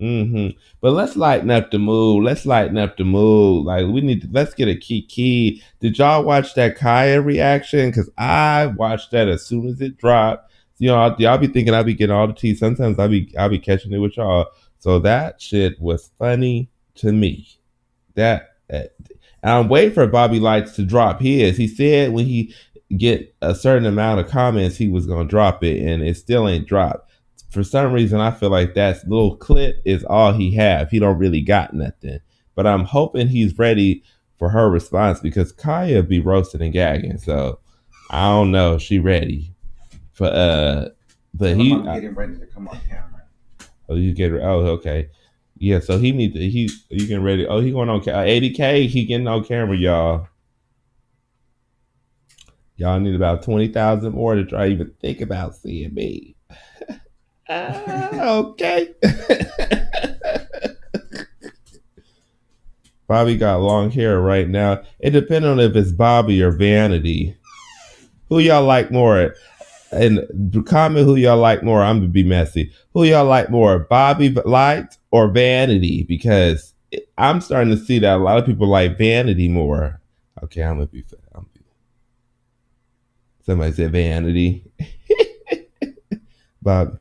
But let's lighten up the mood. Like, let's get a key. Did y'all watch that Kaya reaction? Because I watched that as soon as it dropped. y'all be thinking I be getting all the tea. Sometimes I be catching it with y'all. So that shit was funny to me. That I'm waiting for Bobby Lights to drop his. He said when he get a certain amount of comments, he was gonna drop it, and it still ain't dropped. For some reason, I feel like that little clip is all he have. He don't really got nothing. But I'm hoping he's ready for her response because Kaya be roasting and gagging. So I don't know if she ready for but I'm getting ready to come on camera. Oh, you get okay. Yeah, so he need to you getting ready. Oh, he going on 80K, he getting on camera, y'all. Y'all need about 20,000 more to try even think about seeing me. Okay. Bobby got long hair right now. It depends on if it's Bobby or Vanity. Who y'all like more? And comment who y'all like more. I'm gonna be messy. Who y'all like more, Bobby Light or Vanity? Because I'm starting to see that a lot of people like Vanity more. Okay, I'm gonna be fair. Somebody said Vanity. Bob.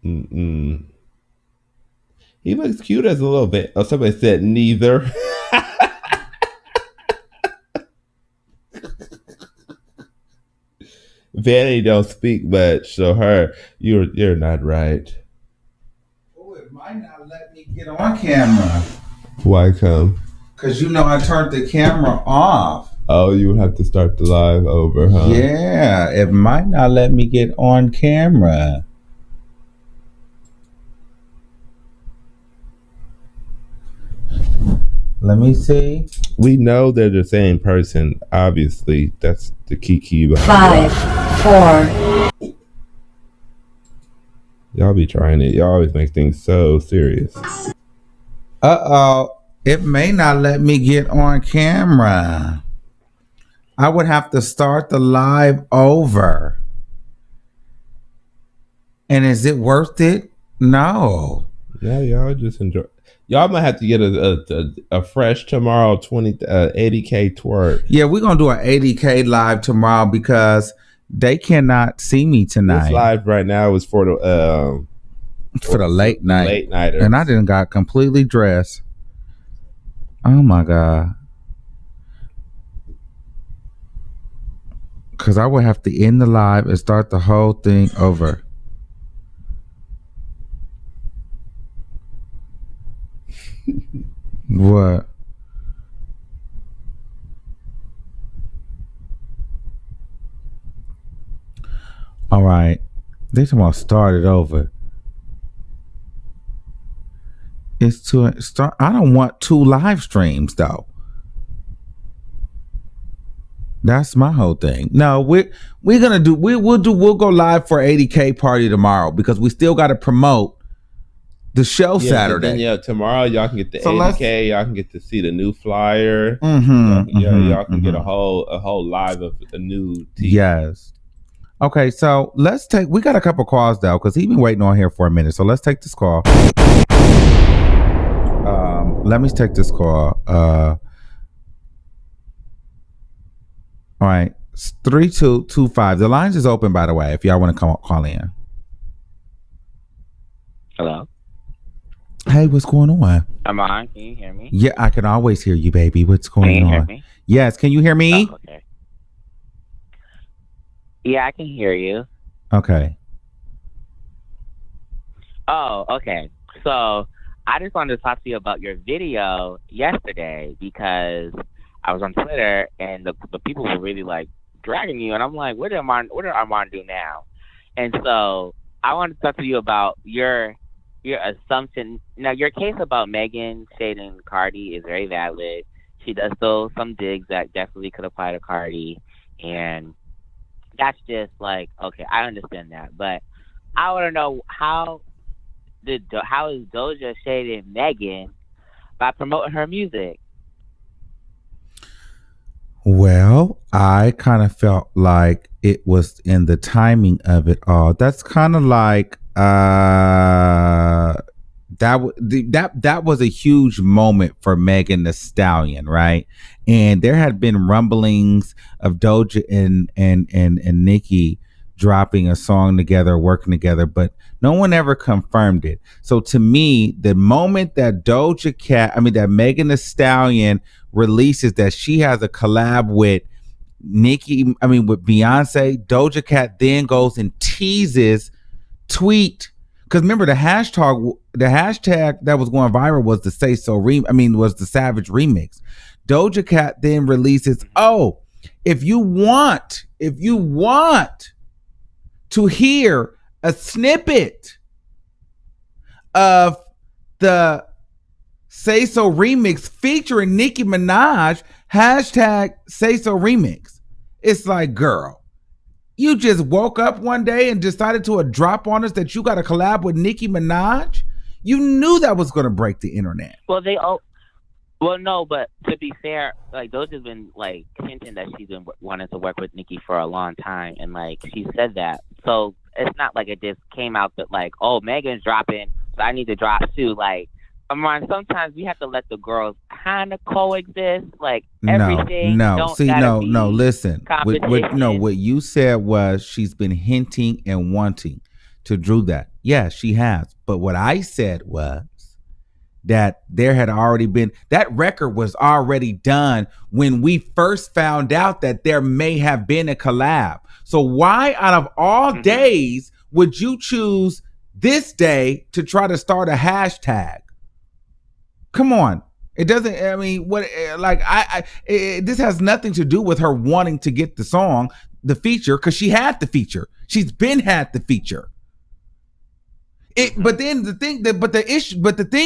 Mm-mm. He looks cute as a little bit. Oh, somebody said neither. Vanity don't speak much, so you're not right. Oh, it might not let me get on camera. Why come? Because I turned the camera off. Oh, you would have to start the live over, huh? Yeah, it might not let me get on camera. Let me see. We know they're the same person. Obviously, that's the key. 5, 4. Y'all be trying it. Y'all always make things so serious. It may not let me get on camera. I would have to start the live over. And is it worth it? No. Yeah, y'all just enjoy. Y'all might have to get a fresh tomorrow 80K twerk. Yeah, we're gonna do an 80K live tomorrow because they cannot see me tonight. This live right now is for the late night. Late nighters. And I didn't got completely dressed. Oh my God. Cause I would have to end the live and start the whole thing over. What? All right. They talking about start it over. It's to start. I don't want 2 live streams though. That's my whole thing. No, we'll go live for 80K party tomorrow because we still got to promote the show Saturday. Then, tomorrow y'all can get the 80K. Y'all can get to see the new flyer. Y'all can get a whole live of a new team. Yes. Okay, so we got a couple calls though because he's been waiting on here for a minute. So let's take this call. Let me take this call. All right, it's 3225. The lines is open, by the way, if y'all want to call in. Hello. Hey, what's going on? Armon, can you hear me? Yeah, I can always hear you, baby. What's going on? Can you hear me? Yes, can you hear me? Oh, okay. Yeah, I can hear you. Okay. Oh, okay. So I just wanted to talk to you about your video yesterday because I was on Twitter and the people were really like dragging you, and I'm like, what did Armon do now? And so I wanted to talk to you about your assumption. Now, your case about Megan shading Cardi is very valid. She does throw some digs that definitely could apply to Cardi, and that's just like, okay, I understand that, but I want to know how is Doja shading Megan by promoting her music? Well, I kind of felt like it was in the timing of it all. That's kind of like that was a huge moment for Megan Thee Stallion, right? And there had been rumblings of Doja and Nicki dropping a song together, working together, but no one ever confirmed it. So to me, the moment that that Megan Thee Stallion releases that she has a collab with with Beyonce, Doja Cat then goes and teases tweet, because remember the hashtag that was going viral was the was the Savage remix. Doja Cat then releases, oh, if you want to hear a snippet of the Say So remix featuring Nicki Minaj, hashtag Say So remix. It's like, girl, you just woke up one day and decided to drop on us that you got to collab with Nicki Minaj? You knew that was going to break the internet. Well, no, but to be fair, like Doja's been like hinting that she's been wanting to work with Nicki for a long time, and like she said that. So it's not like it just came out that like, oh, Megan's dropping, so I need to drop too. Like, Armon, sometimes we have to let the girls kind of coexist. Like everything. Listen. What you said was she's been hinting and wanting to do that. Yeah, she has. But what I said was that there had already been, that record was already done when we first found out that there may have been a collab. So why out of all days would you choose this day to try to start a hashtag? Come on. It doesn't, I mean, what, like, this has nothing to do with her wanting to get the song, the feature, because she had the feature. She's been had the feature. But then the thing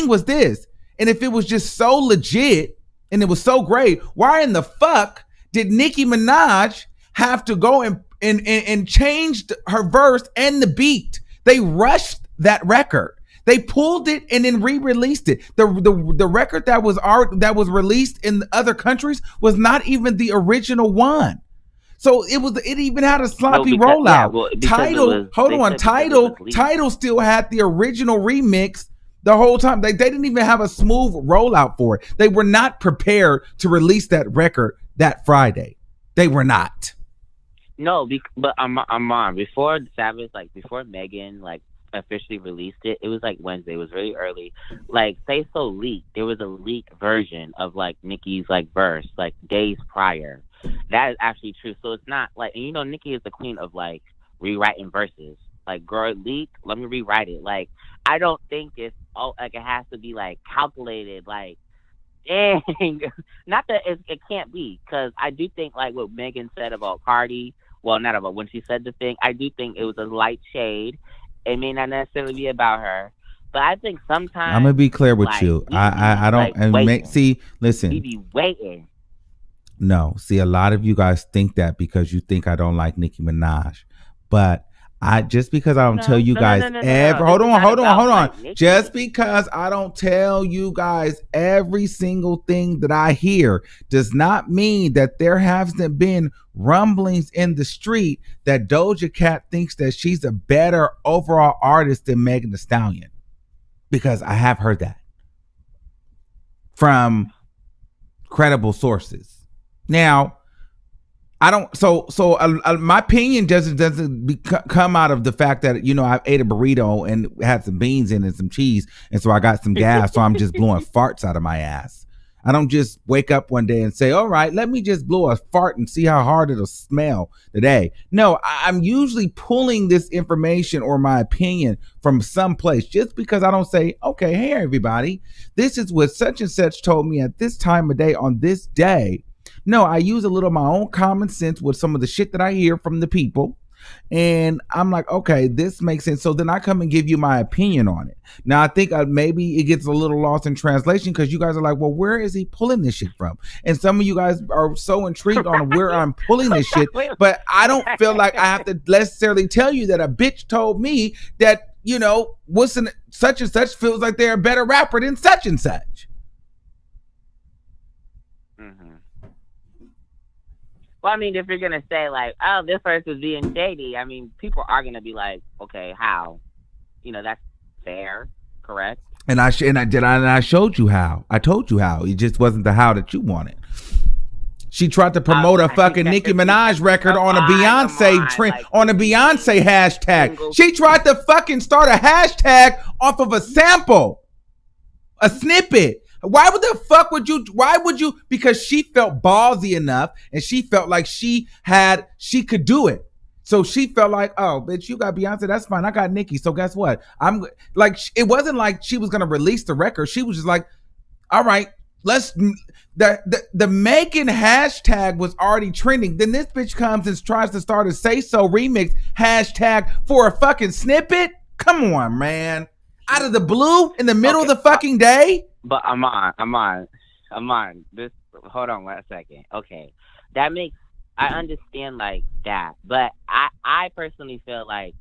was this, and if it was just so legit and it was so great, why in the fuck did Nicki Minaj have to go and change her verse and the beat? They rushed that record. They pulled it and then re-released it. The record that was released in other countries was not even the original one. So it even had a sloppy rollout. Tidal still had the original remix the whole time. They didn't even have a smooth rollout for it. They were not prepared to release that record that Friday. They were not. No, but Armon, before Savage, like before Megan, like officially released it, it was like Wednesday. It was really early. Like Say So leaked. There was a leaked version of like Nicki's like verse like days prior. That is actually true. So it's not like, and you know, Nicki is the queen of like rewriting verses. Like, girl, it leaked, let me rewrite it. Like, I don't think it has to be like calculated. Like, dang, not that it can't be, because I do think like what Megan said about Cardi. Well, not about when she said the thing. I do think it was a light shade. It may not necessarily be about her, but I think sometimes I'm gonna be clear with you. I don't listen. We be waiting. No, see, a lot of you guys think that because you think I don't like Nicki Minaj, but just because I don't tell you guys hold on. Just because I don't tell you guys every single thing that I hear does not mean that there hasn't been rumblings in the street that Doja Cat thinks that she's a better overall artist than Megan Thee Stallion, because I have heard that from credible sources. Now, I don't. So my opinion doesn't come out of the fact that, you know, I ate a burrito and had some beans in it and some cheese, and so I got some gas. So I'm just blowing farts out of my ass. I don't just wake up one day and say, all right, let me just blow a fart and see how hard it'll smell today. No, I'm usually pulling this information or my opinion from someplace, just because I don't say, okay, hey, everybody, this is what such and such told me at this time of day on this day. No, I use a little of my own common sense with some of the shit that I hear from the people. And I'm like, okay, this makes sense. So then I come and give you my opinion on it. Now, I think maybe it gets a little lost in translation because you guys are like, well, where is he pulling this shit from? And some of you guys are so intrigued on where I'm pulling this shit. But I don't feel like I have to necessarily tell you that a bitch told me that, you know, such and such feels like they're a better rapper than such and such. Well, I mean, if you're going to say, like, oh, this person's being shady, I mean, people are going to be like, okay, how? You know, that's fair, correct? And I showed you how. I told you how. It just wasn't the how that you wanted. She tried to promote a fucking Nicki Minaj record on a Beyonce trend, on a Beyonce hashtag. She tried to fucking start a hashtag off of a sample, a snippet. Why would you? Because she felt ballsy enough and she felt like she could do it. So she felt like, oh, bitch, you got Beyonce, that's fine. I got Nicki. So guess what? I'm like, it wasn't like she was gonna release the record. She was just like, all right, let's. The Megan hashtag was already trending. Then this bitch comes and tries to start a Say So remix hashtag for a fucking snippet. Come on, man. Out of the blue in the middle of the fucking day. But I'm on. This, hold on 1 second. Okay, that makes, I understand like that, but I personally feel like,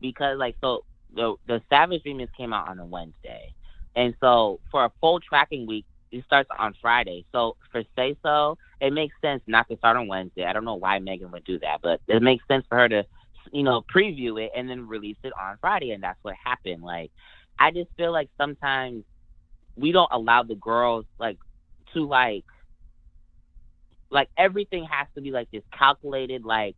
because like, so the Savage remix came out on a Wednesday, and so for a full tracking week, it starts on Friday. So for Say So, it makes sense not to start on Wednesday. I don't know why Megan would do that, but it makes sense for her to, preview it and then release it on Friday, and that's what happened. Like, I just feel like sometimes we don't allow the girls to everything has to be like this calculated, like,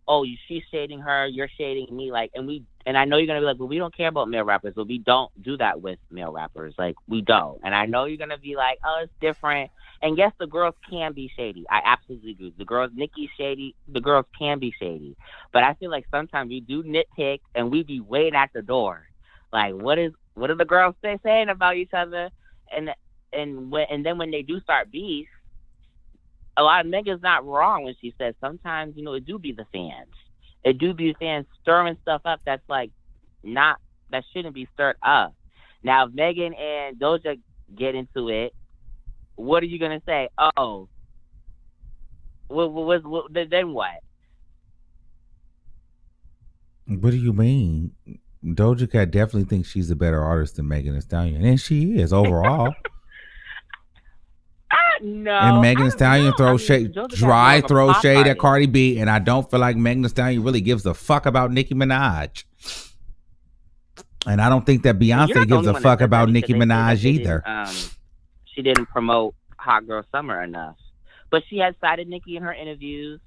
oh, she's shading her, you're shading me, like, and I know you're gonna be like, well, we don't care about male rappers, but we don't do that with male rappers, like, we don't. And I know you're gonna be like, oh, it's different. And yes, the girls can be shady. I absolutely agree. The girls, Nicki's shady. The girls can be shady, but I feel like sometimes we do nitpick and we be waiting at the door, like, what are the girls saying about each other? And then when they do start beef, a lot of Megan's not wrong when she says sometimes, it do be the fans. It do be the fans stirring stuff up that's like that shouldn't be stirred up. Now, if Megan and Doja get into it, what are you gonna say? Oh, then what? What do you mean? Doja Cat definitely thinks she's a better artist than Megan Thee Stallion, and she is overall. No. And Megan Thee Stallion throws shade at Cardi B, and I don't feel like Megan Thee Stallion really gives a fuck about Nicki Minaj. And I don't think that Beyonce gives a fuck about Nicki Minaj either. She didn't promote Hot Girl Summer enough, but she has cited Nicki in her interviews.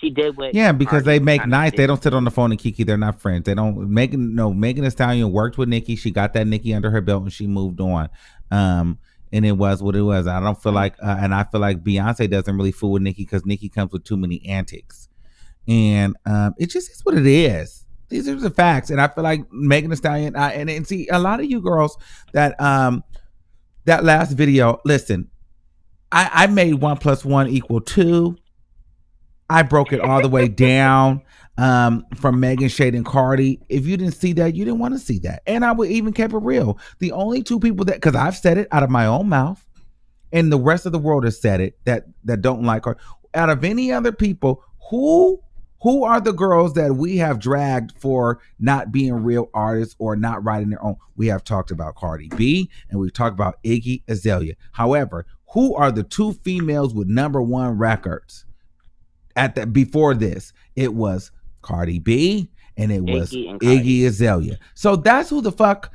She did what? Yeah, because they make nice. They don't sit on the phone and kiki. They're not friends. They don't. Megan Thee Stallion worked with Nicki. She got that Nicki under her belt, and she moved on. And it was what it was. I don't feel like, and I feel like Beyonce doesn't really fool with Nicki because Nicki comes with too many antics, and it just is what it is. These are the facts, and I feel like Megan Thee Stallion. And see, a lot of you girls that that last video. Listen, I made 1 + 1 = 2. I broke it all the way down from Megan, Shade, and Cardi. If you didn't see that, you didn't want to see that. And I would even keep it real. The only two people that, because I've said it out of my own mouth, and the rest of the world has said it, that don't like her. Out of any other people, who are the girls that we have dragged for not being real artists or not writing their own? We have talked about Cardi B, and we've talked about Iggy Azalea. However, who are the two females with #1 records? Before this, it was Cardi B and it was Iggy Azalea. So that's who the fuck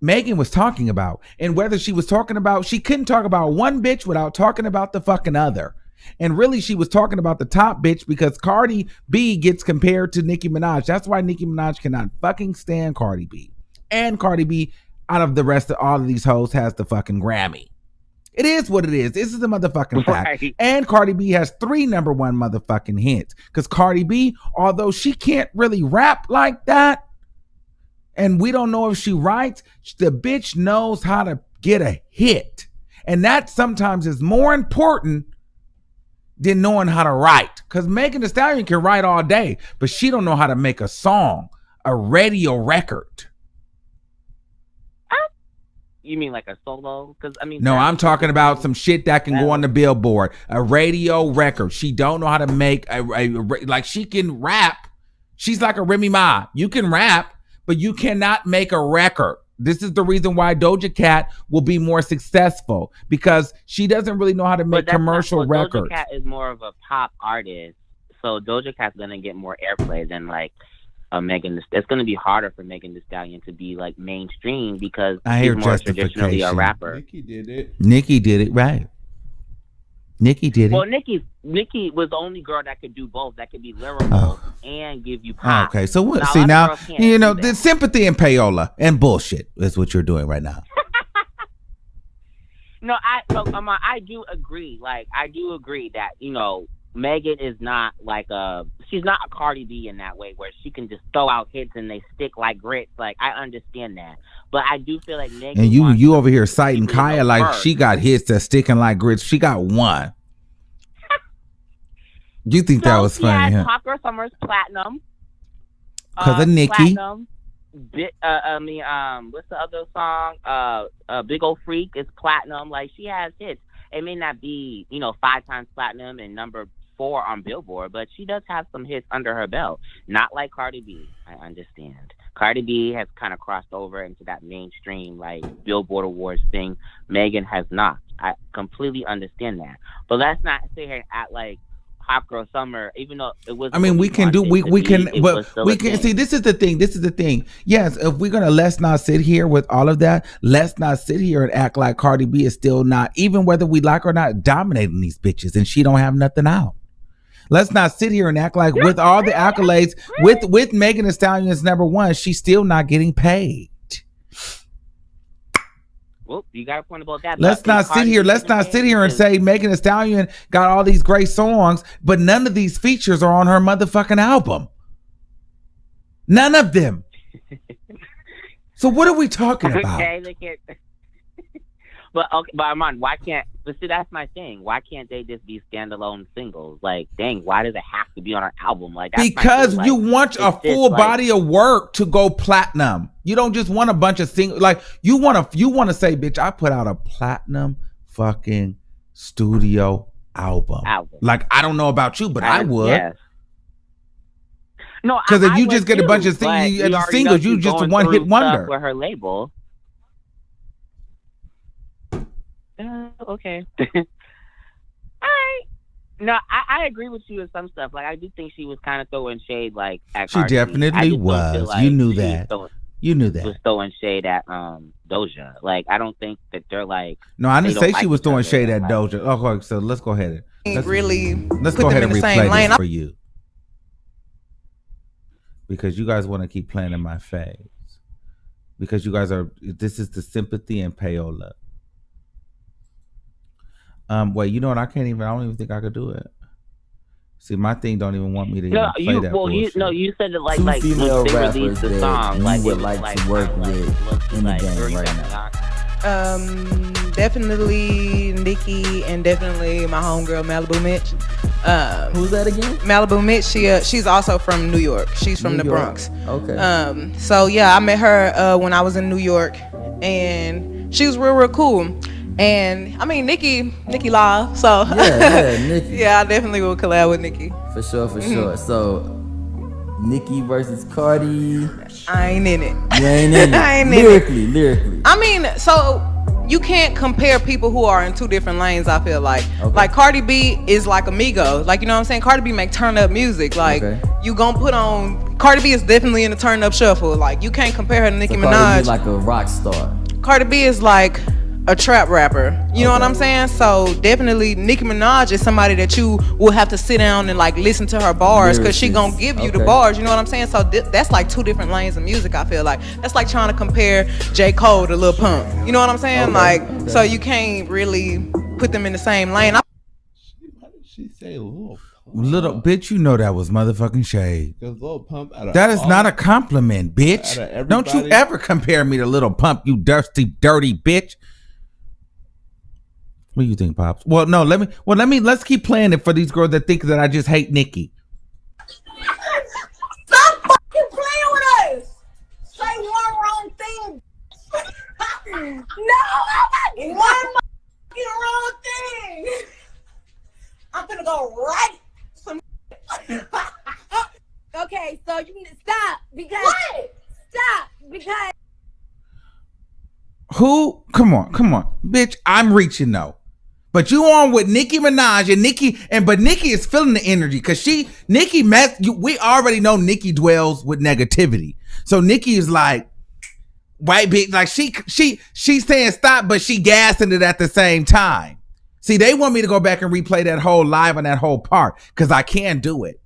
Megan was talking about. And whether she was talking about, she couldn't talk about one bitch without talking about the fucking other. And really, she was talking about the top bitch because Cardi B gets compared to Nicki Minaj. That's why Nicki Minaj cannot fucking stand Cardi B. And Cardi B, out of the rest of all of these hoes, has the fucking Grammy. It is what it is. This is the motherfucking fact. Right. And Cardi B has 3 #1 motherfucking hits. Because Cardi B, although she can't really rap like that, and we don't know if she writes, the bitch knows how to get a hit. And that sometimes is more important than knowing how to write. Because Megan Thee Stallion can write all day, but she don't know how to make a song, a radio record. You mean like a solo? Because no, I'm talking about some shit that can go on the Billboard, a radio record. She don't know how to make a like, she can rap. She's like a Remy Ma. You can rap, but you cannot make a record. This is the reason why Doja Cat will be more successful, because she doesn't really know how to make commercial records. Doja Cat is more of a pop artist, so Doja Cat's gonna get more airplay than like Megan. It's going to be harder for Megan Thee Stallion to be like mainstream because I she's hear more traditionally a justification. rapper. Nicki did it. Nikki did it right. Nikki did Well, it. Nikki was the only girl that could do both. That could be lyrical and give you pop. Okay, so what? Now, a See lot of now, girls can't you know, do the that. sympathy and payola and bullshit is what you're doing right now. No, I do agree. Like, I do agree that, you know, Megan is not like she's not a Cardi B in that way where she can just throw out hits and they stick like grits. Like, I understand that. But I do feel like Megan And wants you over here citing people to Kaya know like first. she got hits that's sticking like grits. She got one. You think that was funny, She had huh? Hot Girl Summer's platinum. Because of Nikki. Platinum. What's the other song? Big Ol' Freak is platinum. Like, she has hits. It may not be, you know, 5 times platinum and number 4 on Billboard, but she does have some hits under her belt. Not like Cardi B. I understand. Cardi B has kind of crossed over into that mainstream, like, Billboard Awards thing. Megan has not. I completely understand that. But let's not sit here and act like Hot Girl Summer, even though it was. I mean, we can see. This is the thing. Yes, if we're gonna, let's not sit here with all of that. Let's not sit here and act like Cardi B is still not, even whether we like her or not, dominating these bitches, and she don't have nothing out. Let's not sit here and act like with all the accolades, with Megan Thee Stallion as number 1, she's still not getting paid. Well, you got a point about that. Let's not sit here and say Megan Thee Stallion got all these great songs, but none of these features are on her motherfucking album. None of them. So what are we talking about? Okay, look at. But Armon, why can't? But see, that's my thing. Why can't they just be standalone singles? Like, dang, why does it have to be on an album? Like, that's because my thing. you want a full body of work to go platinum. You don't just want a bunch of singles. Like, you want to say, bitch, I put out a platinum fucking studio album. Like, I don't know about you, but I would. Yes. No, because if you just get a bunch of singles, you just a one hit wonder. With her label. Okay. All right. No, I agree with you with some stuff. Like, I do think she was kind of throwing shade, like, at She definitely was. Like you knew that. You knew that. Was throwing shade at Doja. Like, I don't think that they're like. No, I didn't say she was throwing shade at Doja. Okay, so let's go ahead. Let's go ahead and replay this for you. Because you guys want to keep playing in my face. Because you guys this is the sympathy and payola. Wait, you know what? I don't even think I could do it. See, my thing don't even want me to play that bullshit. You said that like female they rappers released the that song, like you would like to work with in the game right now. Definitely Nikki and definitely my homegirl Malibu Mitch. Who's that again? Malibu Mitch. She's also from New York. She's from the Bronx. Okay. So yeah, I met her when I was in New York, and she was real cool. And I mean Nikki live. So yeah, Nikki. Yeah, I definitely will collab with Nikki. For sure. So Nikki versus Cardi. I ain't in it. You ain't in it. I ain't lyrically. I mean, so you can't compare people who are in two different lanes, I feel like. Okay. Like Cardi B is like Amigo. Like, you know what I'm saying? Cardi B make turn up music. Like, you gonna put on, Cardi B is definitely in the turn up shuffle. Like, you can't compare her to Nicki Minaj. Cardi B is like a rock star. Cardi B is like a trap rapper. You know what I'm saying? So definitely Nicki Minaj is somebody that you will have to sit down and like listen to her bars, because she gonna give you the bars. You know what I'm saying? So that's like two different lanes of music, I feel like. That's like trying to compare J. Cole to Lil Pump. You know what I'm saying? So you can't really put them in the same lane. Why did she say Lil Pump? Little bitch, you know that was motherfucking shade. Lil Pump that is not a compliment, bitch. Don't you ever compare me to Lil Pump, you dirty bitch. What do you think, Pops? Let's keep playing it for these girls that think that I just hate Nikki. Stop fucking playing with us. Say one wrong thing. No, one fucking wrong thing. I'm gonna go right some. Okay, so you need to stop because. What? Stop because. Who? Come on. Bitch, I'm reaching though. But you on with Nicki Minaj and but Nicki is feeling the energy because we already know Nicki dwells with negativity. So Nicki is like, white bitch, like she's saying stop, but she gassing it at the same time. See, they want me to go back and replay that whole live on that whole part because I can do it.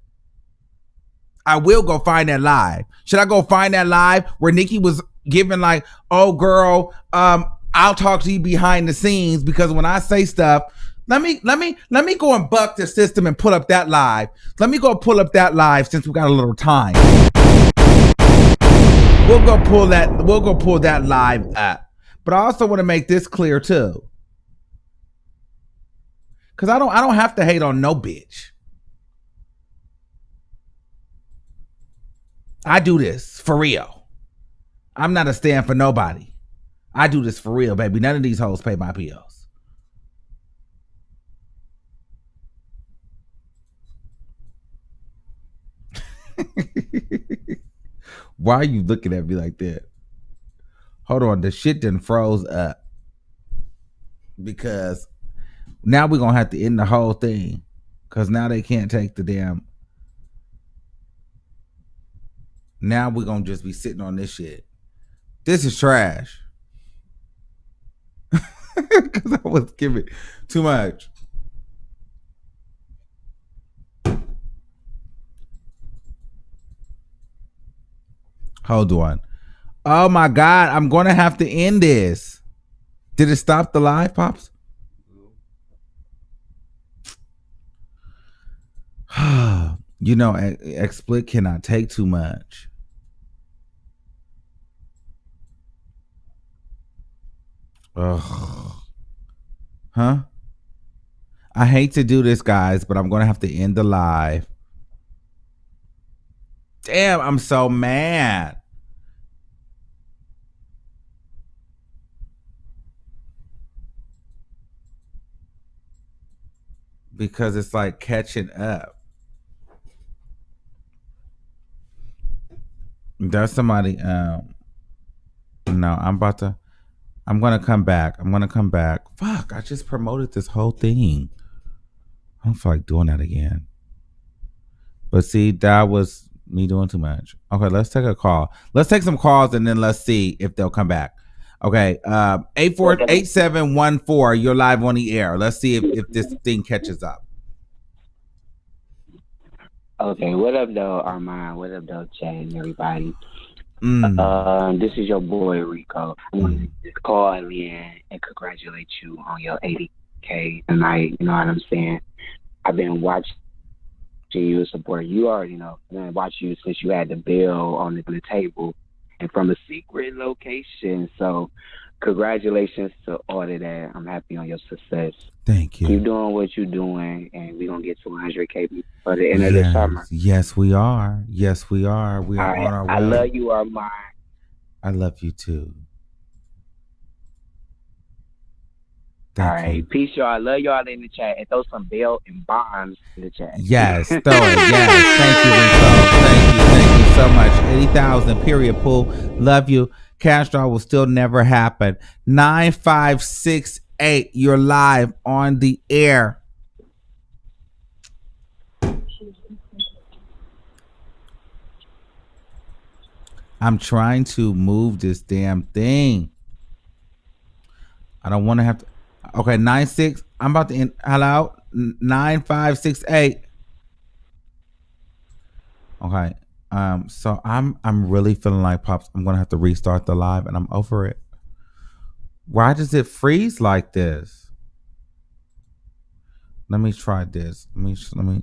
I will go find that live. Should I go find that live where Nicki was giving like, oh girl, I'll talk to you behind the scenes because when I say stuff, let me go and buck the system and pull up that live. Let me go pull up that live since we got a little time. We'll go pull that live up. But I also want to make this clear too. Cause I don't have to hate on no bitch. I do this for real. I'm not a stand for nobody. I do this for real, baby. None of these hoes pay my bills. Why are you looking at me like that? Hold on, the shit done froze up. Because now we're going to have to end the whole thing. Because now they can't take the damn... Now we're going to just be sitting on this shit. This is trash. Because I was giving too much. Hold on. Oh my God, I'm going to have to end this. Did it stop the live, Pops? You know, XSplit cannot take too much. Ugh. Huh? I hate to do this, guys, but I'm going to have to end the live. Damn, I'm so mad. Because it's like catching up. There's somebody, no, I'm gonna come back. Fuck, I just promoted this whole thing. I don't feel like doing that again. But see, that was me doing too much. Okay, let's take a call. Let's take some calls and then let's see if they'll come back. Okay, 848714, you're live on the air. Let's see if this thing catches up. Okay, what up, though, Armon? What up, though, Chad and everybody? This is your boy, Rico. I want to just call in and congratulate you on your 80K tonight. You know what I'm saying? I've been watching you and supporting you already know. I've been watching you since you had the bill on the table and from a secret location. So congratulations to all of that. I'm happy on your success. Thank you. Keep doing what you're doing, and we're going to get to 100K for the end of the summer. Yes, we are. Yes, we are. We are on our way. I love you, Armon. I love you, too. All right. Peace, y'all. I love y'all in the chat. And throw some bail and bonds in the chat. Yes, throw it. Yes. Thank you, Rico. Thank you so much. 80,000, period, pool. Love you. Cash draw will still never happen. 9568, you're live on the air. I'm trying to move this damn thing. I don't want to have to. Okay, 96. I'm about to end. Hello, 9568. Okay. So I'm really feeling like, Pops, I'm gonna have to restart the live, and I'm over it. Why does it freeze like this? Let me try this. Let me.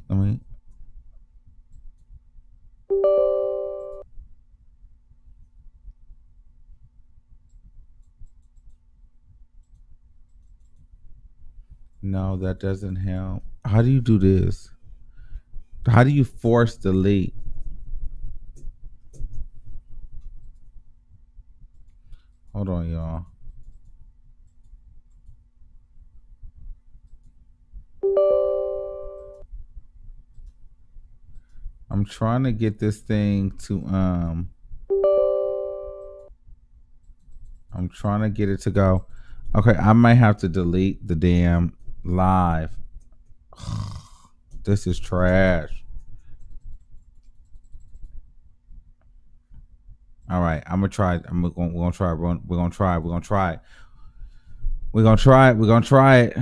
No, that doesn't help. How do you do this? How do you force delete? Hold on, y'all. I'm trying to get this thing to I'm trying to get it to go. Okay, I might have to delete the damn Live. This is trash. All right, I'm gonna try. We're gonna try. We're gonna try it.